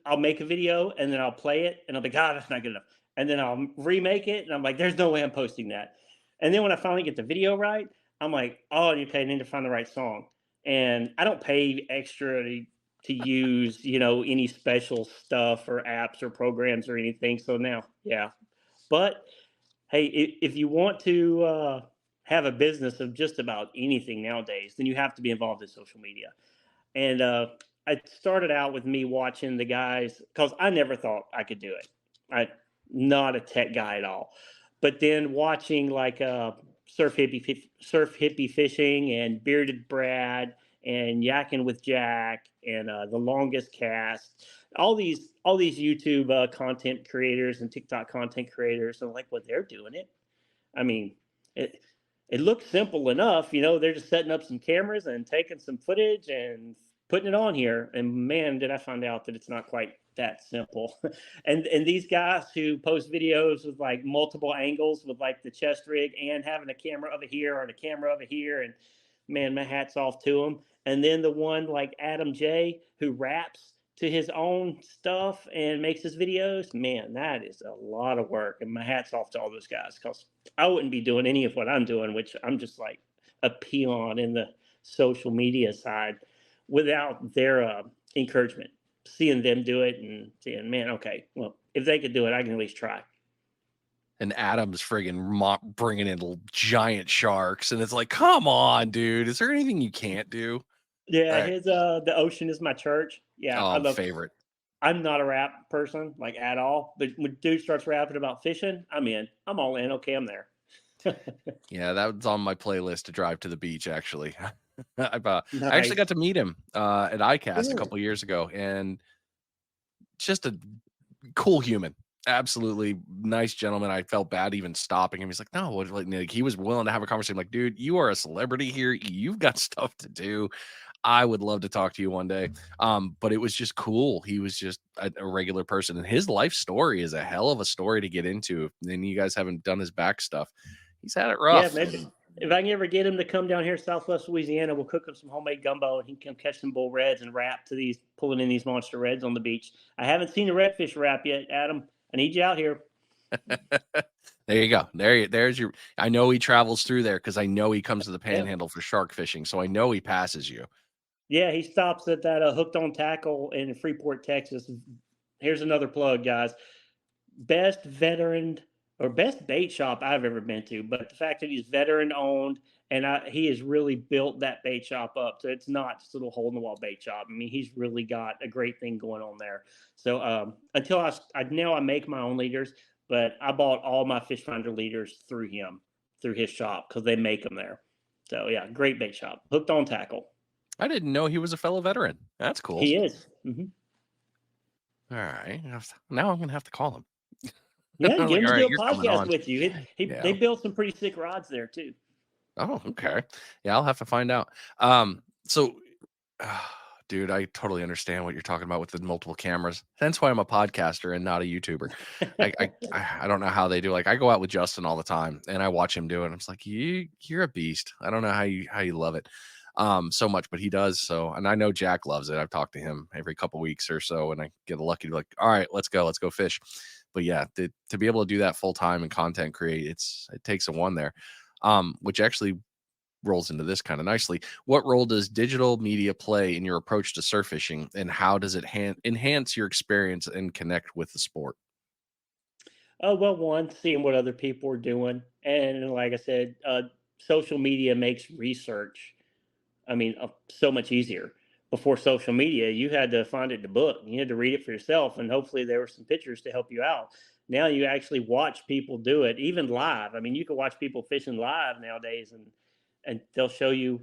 I'll make a video and then I'll play it and I'll be, God, that's not good enough. And then I'll remake it and I'm like, there's no way I'm posting that. And then when I finally get the video right, I'm like, oh, okay, I need to find the right song. And I don't pay extra to use, any special stuff or apps or programs or anything. So now, yeah. But hey, if you want to have a business of just about anything nowadays, then you have to be involved in social media. And I started out with me watching the guys because I never thought I could do it. I not a tech guy at all. But then watching like surf hippie fishing and bearded Brad and yakking with Jack and the longest cast, all these YouTube content creators and TikTok content creators, and like what they're doing it. I mean, it looks simple enough, they're just setting up some cameras and taking some footage and putting it on here. And man, did I find out that it's not quite that simple. And these guys who post videos with like multiple angles with like the chest rig and having a camera over here and a camera over here, and man, my hat's off to them. And then the one like Adam J who raps to his own stuff and makes his videos, man, that is a lot of work. And my hat's off to all those guys because I wouldn't be doing any of what I'm doing, which I'm just like a peon in the social media side without their encouragement. Seeing them do it and saying, man, okay, well, if they could do it, I can at least try. And Adam's friggin' bringing in giant sharks. And it's like, come on, dude. Is there anything you can't do? Yeah, All right. his the ocean is my church. Yeah, I love. Favorite. I'm not a rap person like at all, but when dude starts rapping about fishing, I'm in. I'm all in. Okay, I'm there. Yeah, that was on my playlist to drive to the beach, actually. I actually got Nice. to meet him at ICAST a Good. couple years ago, and just a cool human. Absolutely nice gentleman. I felt bad even stopping him. He's like, no, what, like he was willing to have a conversation. Like, dude, you are a celebrity here. You've got stuff to do. I would love to talk to you one day. But it was just cool. He was just a regular person, and his life story is a hell of a story to get into. And you guys haven't done his back stuff. He's had it Yeah, rough. maybe if I can ever get him to come down here, Southwest Louisiana, we'll cook him some homemade gumbo, and he can catch some bull reds and wrap to these pulling in these monster reds on the beach. I haven't seen a redfish wrap yet, Adam. I need you out here. There you go. There's your. I know he travels through there because I know he comes to the Yeah, Panhandle for shark fishing, so I know he passes you. yeah. He stops at that hooked on tackle in Freeport, Texas. Here's another plug, guys. Best veteran or best bait shop I've ever been to. But the fact that he's veteran owned and he has really built that bait shop up. So it's not just a little hole in the wall bait shop. I mean, he's really got a great thing going on there. So until I now I make my own leaders, but I bought all my fish finder leaders through him, through his shop because they make them there. So yeah, great bait shop. Hooked on tackle. I didn't know he was a fellow veteran. That's cool. He is. All right. Now I'm gonna have to call him. Yeah, I'm get like, him all to do right, a you're coming podcast on. with you. They Yeah. built some pretty sick rods there too. Oh, okay. Yeah, I'll have to find out. So dude, I totally understand what you're talking about with the multiple cameras. That's why I'm a podcaster and not a YouTuber. I don't know how they do. Like I go out with Justin all the time and I watch him do it. I'm just like, you're a beast. I don't know how you love it so much, but he does. So, and I know Jack loves it. I've talked to him every couple weeks or so, and I get lucky to be like, all right, let's go fish. But yeah, to be able to do that full time and content create, it takes a one there. Which actually rolls into this kind of nicely. What role does digital media play in your approach to surf fishing, and how does it enhance your experience and connect with the sport? Oh, well, one, seeing what other people are doing. And like I said, social media makes research, I mean, so much easier. Before social media, you had to find it in the book. You had to read it for yourself, and hopefully there were some pictures to help you out. Now you actually watch people do it, even live. I mean, you can watch people fishing live nowadays, and they'll show you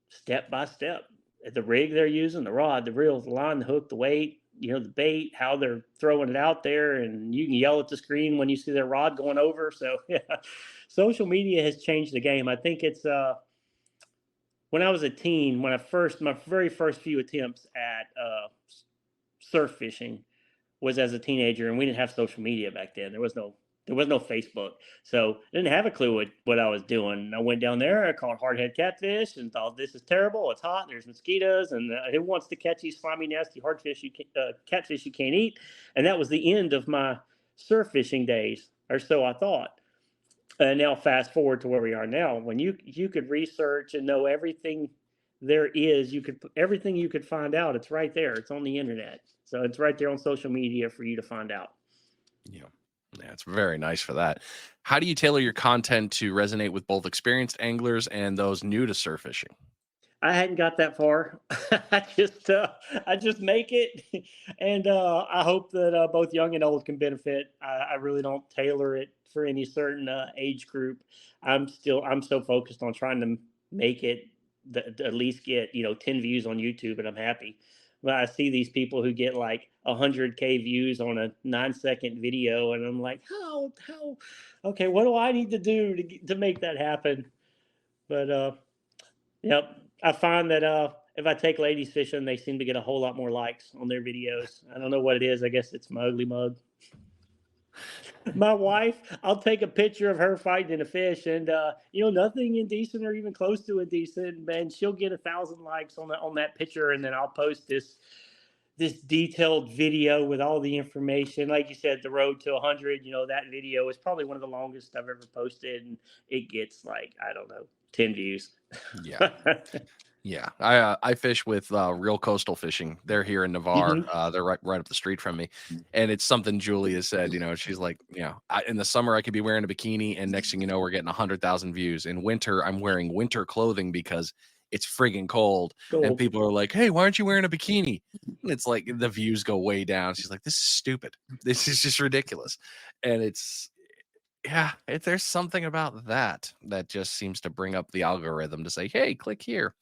step by step the rig they're using, the rod, the reel, the line, the hook, the weight, the bait, how they're throwing it out there, and you can yell at the screen when you see their rod going over. So yeah, social media has changed the game. I think it's when I was a teen, when I first my very first few attempts at surf fishing was as a teenager, and we didn't have social media back then. There was no Facebook, so I didn't have a clue what I was doing. I went down there, I caught hardhead catfish, and thought this is terrible. It's hot. There's mosquitoes, and who wants to catch these slimy, nasty hardfish catfish you can't eat? And that was the end of my surf fishing days, or so I thought. And now fast forward to where we are now, when you could research and know everything there is, everything you could find out. It's right there. It's on the internet, so it's right there on social media for you to find out. Yeah. Yeah, it's very nice for that. How do you tailor your content to resonate with both experienced anglers and those new to surf fishing? I hadn't got that far. I just make it, and I hope that both young and old can benefit. I really don't tailor it for any certain age group. I'm so focused on trying to make it at least get 10 views on YouTube, and I'm happy. But I see these people who get like 100K views on a 9-second video, and I'm like, how? Okay, what do I need to do to make that happen? But yep. I find that if I take ladies fishing, they seem to get a whole lot more likes on their videos. I don't know what it is. I guess it's my ugly mug. My wife, I'll take a picture of her fighting a fish, and nothing indecent or even close to indecent, and she'll get 1,000 likes on that picture, and then I'll post this detailed video with all the information. Like you said, the road to 100. That video is probably one of the longest I've ever posted, and it gets like I don't know 10 views. Yeah. Yeah, I fish with Real Coastal Fishing. They're here in Navarre. hmm They're right up the street from me, and it's something Julie has said. She's like, in the summer I could be wearing a bikini, and next thing you know, we're getting 100,000 views. In winter, I'm wearing winter clothing because it's friggin' cold, and Cool. people are like, "Hey, why aren't you wearing a bikini?" And it's like the views go way down. She's like, "This is stupid. This is just ridiculous," and there's something about that that just seems to bring up the algorithm to say, "Hey, click here."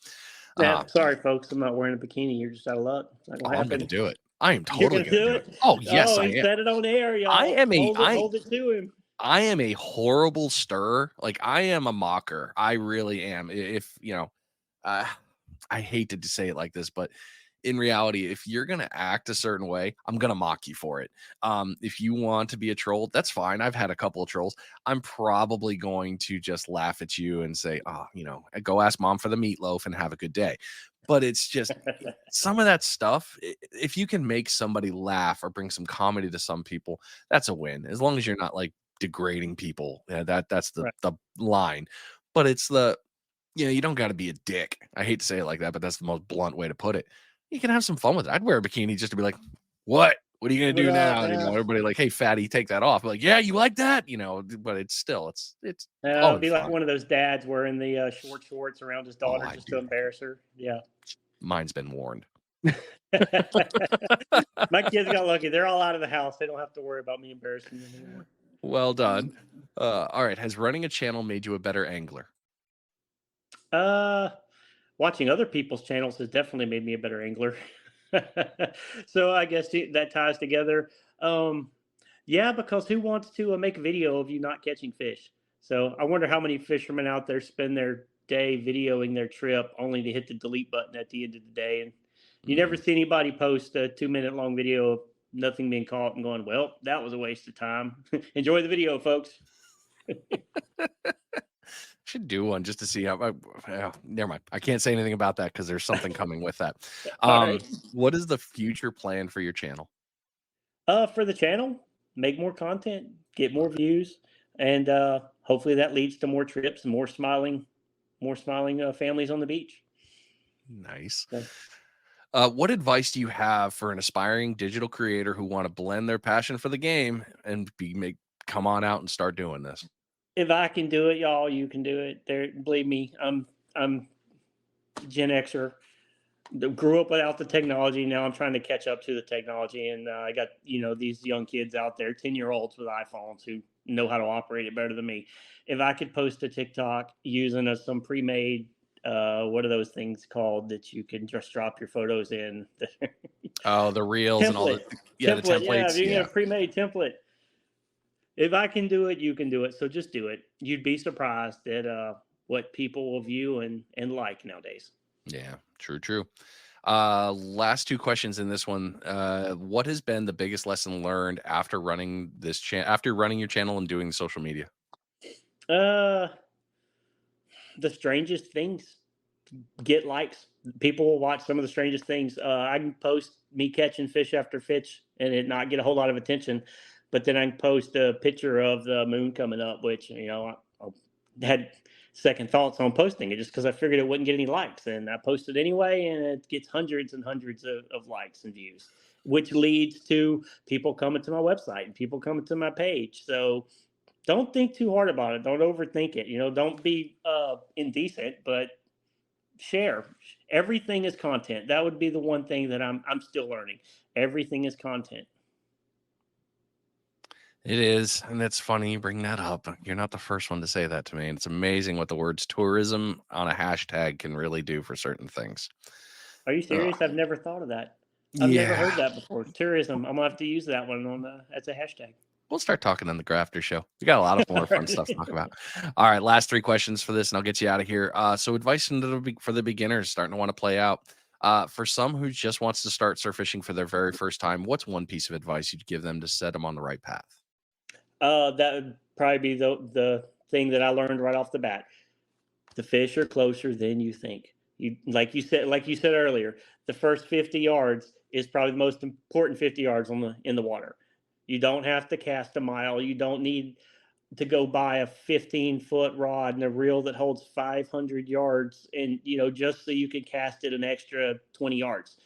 Yeah, sorry, folks. I'm not wearing a bikini. You're just out of luck. It's not gonna I'm gonna happen. do it. I am You're totally gonna gonna do do it. it. Oh yes, Oh, I he am. said it on air, I y'all. am a I Hold it to him. I am a horrible stirrer. Like I am a mocker. I really am. If uh, I hate to say it like this, but in reality, if you're gonna act a certain way, I'm gonna mock you for it. If you want to be a troll, that's fine. I've had a couple of trolls. I'm probably going to just laugh at you and say, "Oh, go ask mom for the meatloaf and have a good day." But it's just some of that stuff. If you can make somebody laugh or bring some comedy to some people, that's a win. As long as you're not like degrading people, yeah, that's the Right. the line. But it's you don't got to be a dick. I hate to say it like that, but that's the most blunt way to put it. You can have some fun with it. I'd wear a bikini just to be like, what? What are you gonna What do up? now? Yeah. Everybody like, hey, fatty, take that off. Like, yeah, you like that? But it's still, it's all It'd in be like fun. one of those dads wearing the short shorts around his Oh, daughter I just to do that. embarrass her. Yeah. Mine's been warned. My kids got lucky. They're all out of the house. They don't have to worry about me embarrassing them anymore. Well done. All right. Has running a channel made you a better angler? Uh, Watching other people's channels has definitely made me a better angler. So I guess that ties together. Um, yeah, because who wants to make a video of you not catching fish? So I wonder how many fishermen out there spend their day videoing their trip only to hit the delete button at the end of the day. And you never Mm. see anybody post a 2 minute long video of nothing being caught and going, well, that was a waste of time. Enjoy the video, folks. Should do one just to see how. Never mind. I can't say anything about that because there's something coming with that. All right. What is the future plan for your channel? For the channel, make more content, get more Love it. views, and hopefully that leads to more trips and more smiling families on the beach. Nice. So What advice do you have for an aspiring digital creator who want to blend their passion for the game and come on out and start doing this? if I can do it, y'all, you can do it. There, believe me, I'm Gen Xer. Grew up without the technology. Now I'm trying to catch up to the technology, and I got these young kids out there, 10-year-olds with iPhones who know how to operate it better than me. If I could post a TikTok using some pre-made, what are those things called that you can just drop your photos in? Oh, the reels and all Template, the template. Yeah, if templates. you can get Yeah. a pre-made template, if I can do it, you can do it. So just do it. You'd be surprised at what people will view and like nowadays. Yeah. True. True. Last two questions in this one. What has been the biggest lesson learned after running after running your channel and doing social media? Uh, the strangest things get likes. People will watch some of the strangest things. I can post me catching fish after fish and it not get a whole lot of attention, but then I can post a picture of the moon coming up, which I had second thoughts on posting it just because I figured it wouldn't get any likes, and I posted anyway, and it gets hundreds and hundreds of likes and views, which leads to people coming to my website and people coming to my page. So don't think too hard about it. Don't overthink it. Don't be indecent, but share. Everything is content. That would be the one thing that I'm still learning. Everything is content. It is, and it's funny you bring that up. You're not the first one to say that to me. And it's amazing what the words tourism on a hashtag can really do for certain things. Are you Ugh. serious? I've never thought of that. I've never Yeah. heard that before. Tourism. I'm gonna have to use that one on as a hashtag. We'll start talking on the Grafter show. We got a lot of more fun stuff to talk about. All right, last three questions for this, and I'll get you out of here. So, advice for the beginners starting to want to play out. For some who just wants to start surf fishing for their very first time, what's one piece of advice you'd give them to set them on the right path? That would probably be the thing that I learned right off the bat. The fish are closer than you think. Like you said earlier, the first 50 yards is probably the most important 50 yards in the water. You don't have to cast a mile. You don't need to go buy a 15-foot rod and a reel that holds 500 yards, and just so you can cast it an extra 20 yards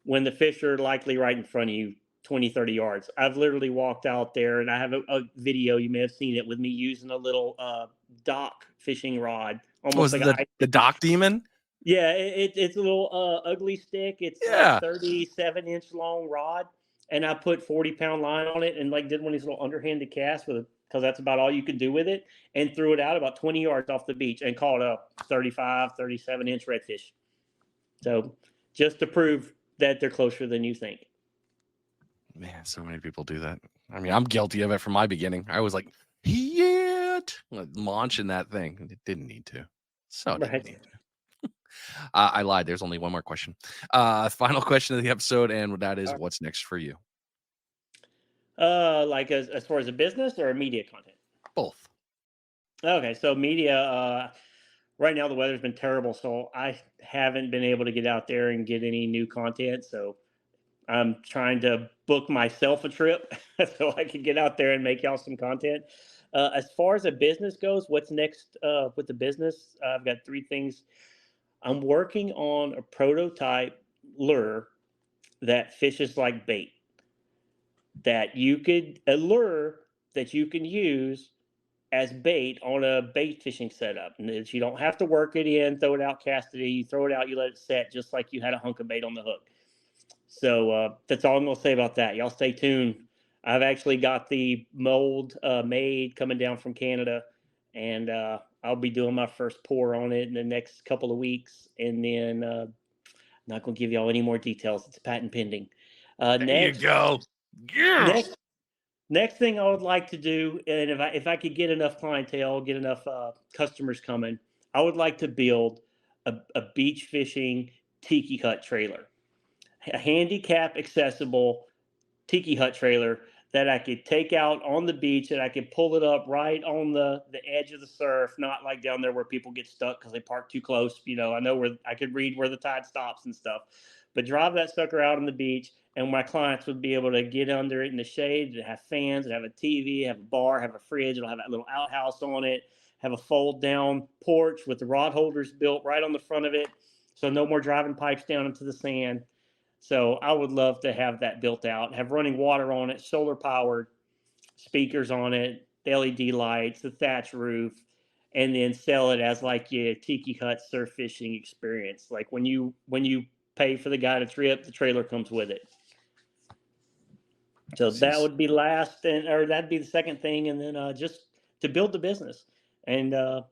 when the fish are likely right in front of you, 20, 30 yards. I've literally walked out there, and I have a video, you may have seen it, with me using a little dock fishing rod, almost Was like it a the Doc Demon? yeah, it's a little ugly stick. It's like Yeah. 37-inch long rod, and I put 40-pound line on it and like did one of these little underhanded casts with it because that's about all you could do with it, and threw it out about 20 yards off the beach and caught a 35, 37-inch redfish. So just to prove that they're closer than you think. Man, so many people do that. I mean, I'm guilty of it from my beginning. I was like, yeah, launching that thing. It didn't need to. So didn't Right. need to. I lied. There's only one more question. Final question of the episode, and that is, what's next for you? Like as far as a business or a media content? Both. Okay, so media. Right now the weather's been terrible, so I haven't been able to get out there and get any new content. So I'm trying to book myself a trip so I can get out there and make y'all some content. As far as a business goes, what's next with the business? I've got three things. I'm working on a prototype lure that fishes like bait, that you could, a lure that you can use as bait on a bait fishing setup. And you don't have to work it in, throw it out, cast it in. You throw it out, you let it set just like you had a hunk of bait on the hook. So that's all I'm going to say about that. Y'all stay tuned. I've actually got the mold made coming down from Canada, and I'll be doing my first pour on it in the next couple of weeks. And then not going to give y'all any more details. It's patent pending. There you go. Yeah. Next Next thing I would like to do, and if I could get enough clientele, get enough customers coming, I would like to build a beach fishing tiki hut trailer, a handicap accessible tiki hut trailer that I could take out on the beach, and I could pull it up right on the edge of the surf, not like down there where people get stuck because they park too close. I know where I could read where the tide stops and stuff, but drive that sucker out on the beach, and my clients would be able to get under it in the shade, and have fans, and have a TV, have a bar, have a fridge. It'll have a little outhouse on it, have a fold down porch with the rod holders built right on the front of it, so no more driving pipes down into the sand. So I would love to have that built out, have running water on it, solar powered, speakers on it, the LED lights, the thatch roof, and then sell it as like your tiki hut surf fishing experience. Like when you pay for the guided trip, the trailer comes with it. So that would be last, and or that'd be the second thing, and then just to build the business. And the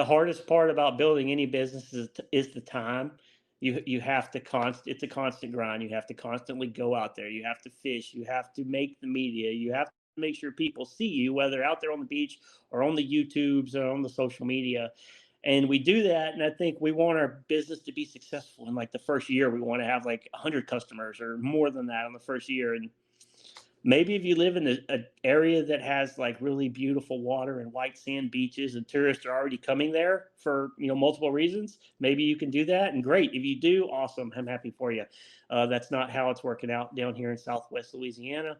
hardest part about building any business is the time. You have to it's a constant grind. You have to constantly go out there. You have to fish. You have to make the media. You have to make sure people see you, whether out there on the beach or on the YouTubes or on the social media. And we do that, and I think we want our business to be successful. In like the first year, we want to have like 100 customers or more than that on the first year. And maybe if you live in an area that has like really beautiful water and white sand beaches, and tourists are already coming there for multiple reasons, maybe you can do that. And great, if you do, awesome. I'm happy for you. That's not how it's working out down here in Southwest Louisiana.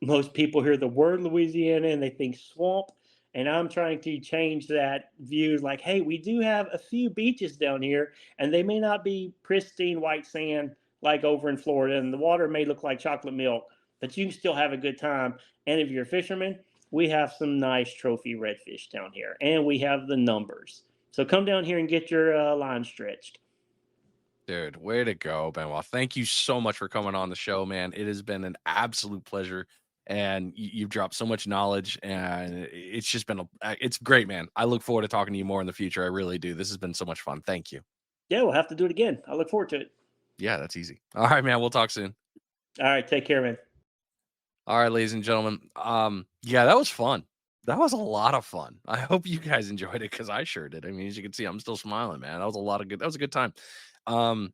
Most people hear the word Louisiana and they think swamp. And I'm trying to change that view. Like, hey, we do have a few beaches down here, and they may not be pristine white sand like over in Florida, and the water may look like chocolate milk, but you can still have a good time. And if you're a fisherman, we have some nice trophy redfish down here, and we have the numbers. So come down here and get your line stretched. Dude, way to go, Benoit. Thank you so much for coming on the show, man. It has been an absolute pleasure. And you've dropped so much knowledge, and it's just been it's great, man. I look forward to talking to you more in the future. I really do. This has been so much fun. Thank you. Yeah, we'll have to do it again. I look forward to it. Yeah, that's easy. All right, man. We'll talk soon. All right, take care, man. All right, ladies and gentlemen. Yeah, that was fun. That was a lot of fun. I hope you guys enjoyed it because I sure did. I mean, as you can see, I'm still smiling, man. That was a good time. Um,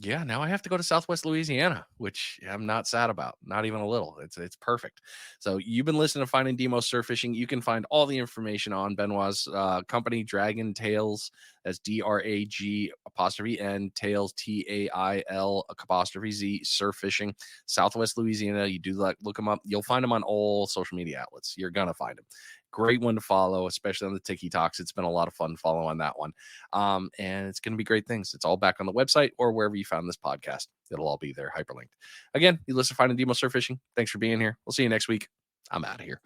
yeah, now I have to go to Southwest Louisiana, which I'm not sad about, not even a little. It's perfect. So you've been listening to Finding Demo Surf Fishing. You can find all the information on Benoit's company, Dragon Tails. That's DRAG' Tails TAIL' Surf Fishing, Southwest Louisiana. You do look them up. You'll find them on all social media outlets. You're gonna find them. Great one to follow, especially on the TikToks. It's been a lot of fun following that one. And it's going to be great things. It's all back on the website or wherever you found this podcast. It'll all be there hyperlinked. Again, you listen to Finding Demo Surf Fishing. Thanks for being here. We'll see you next week. I'm out of here.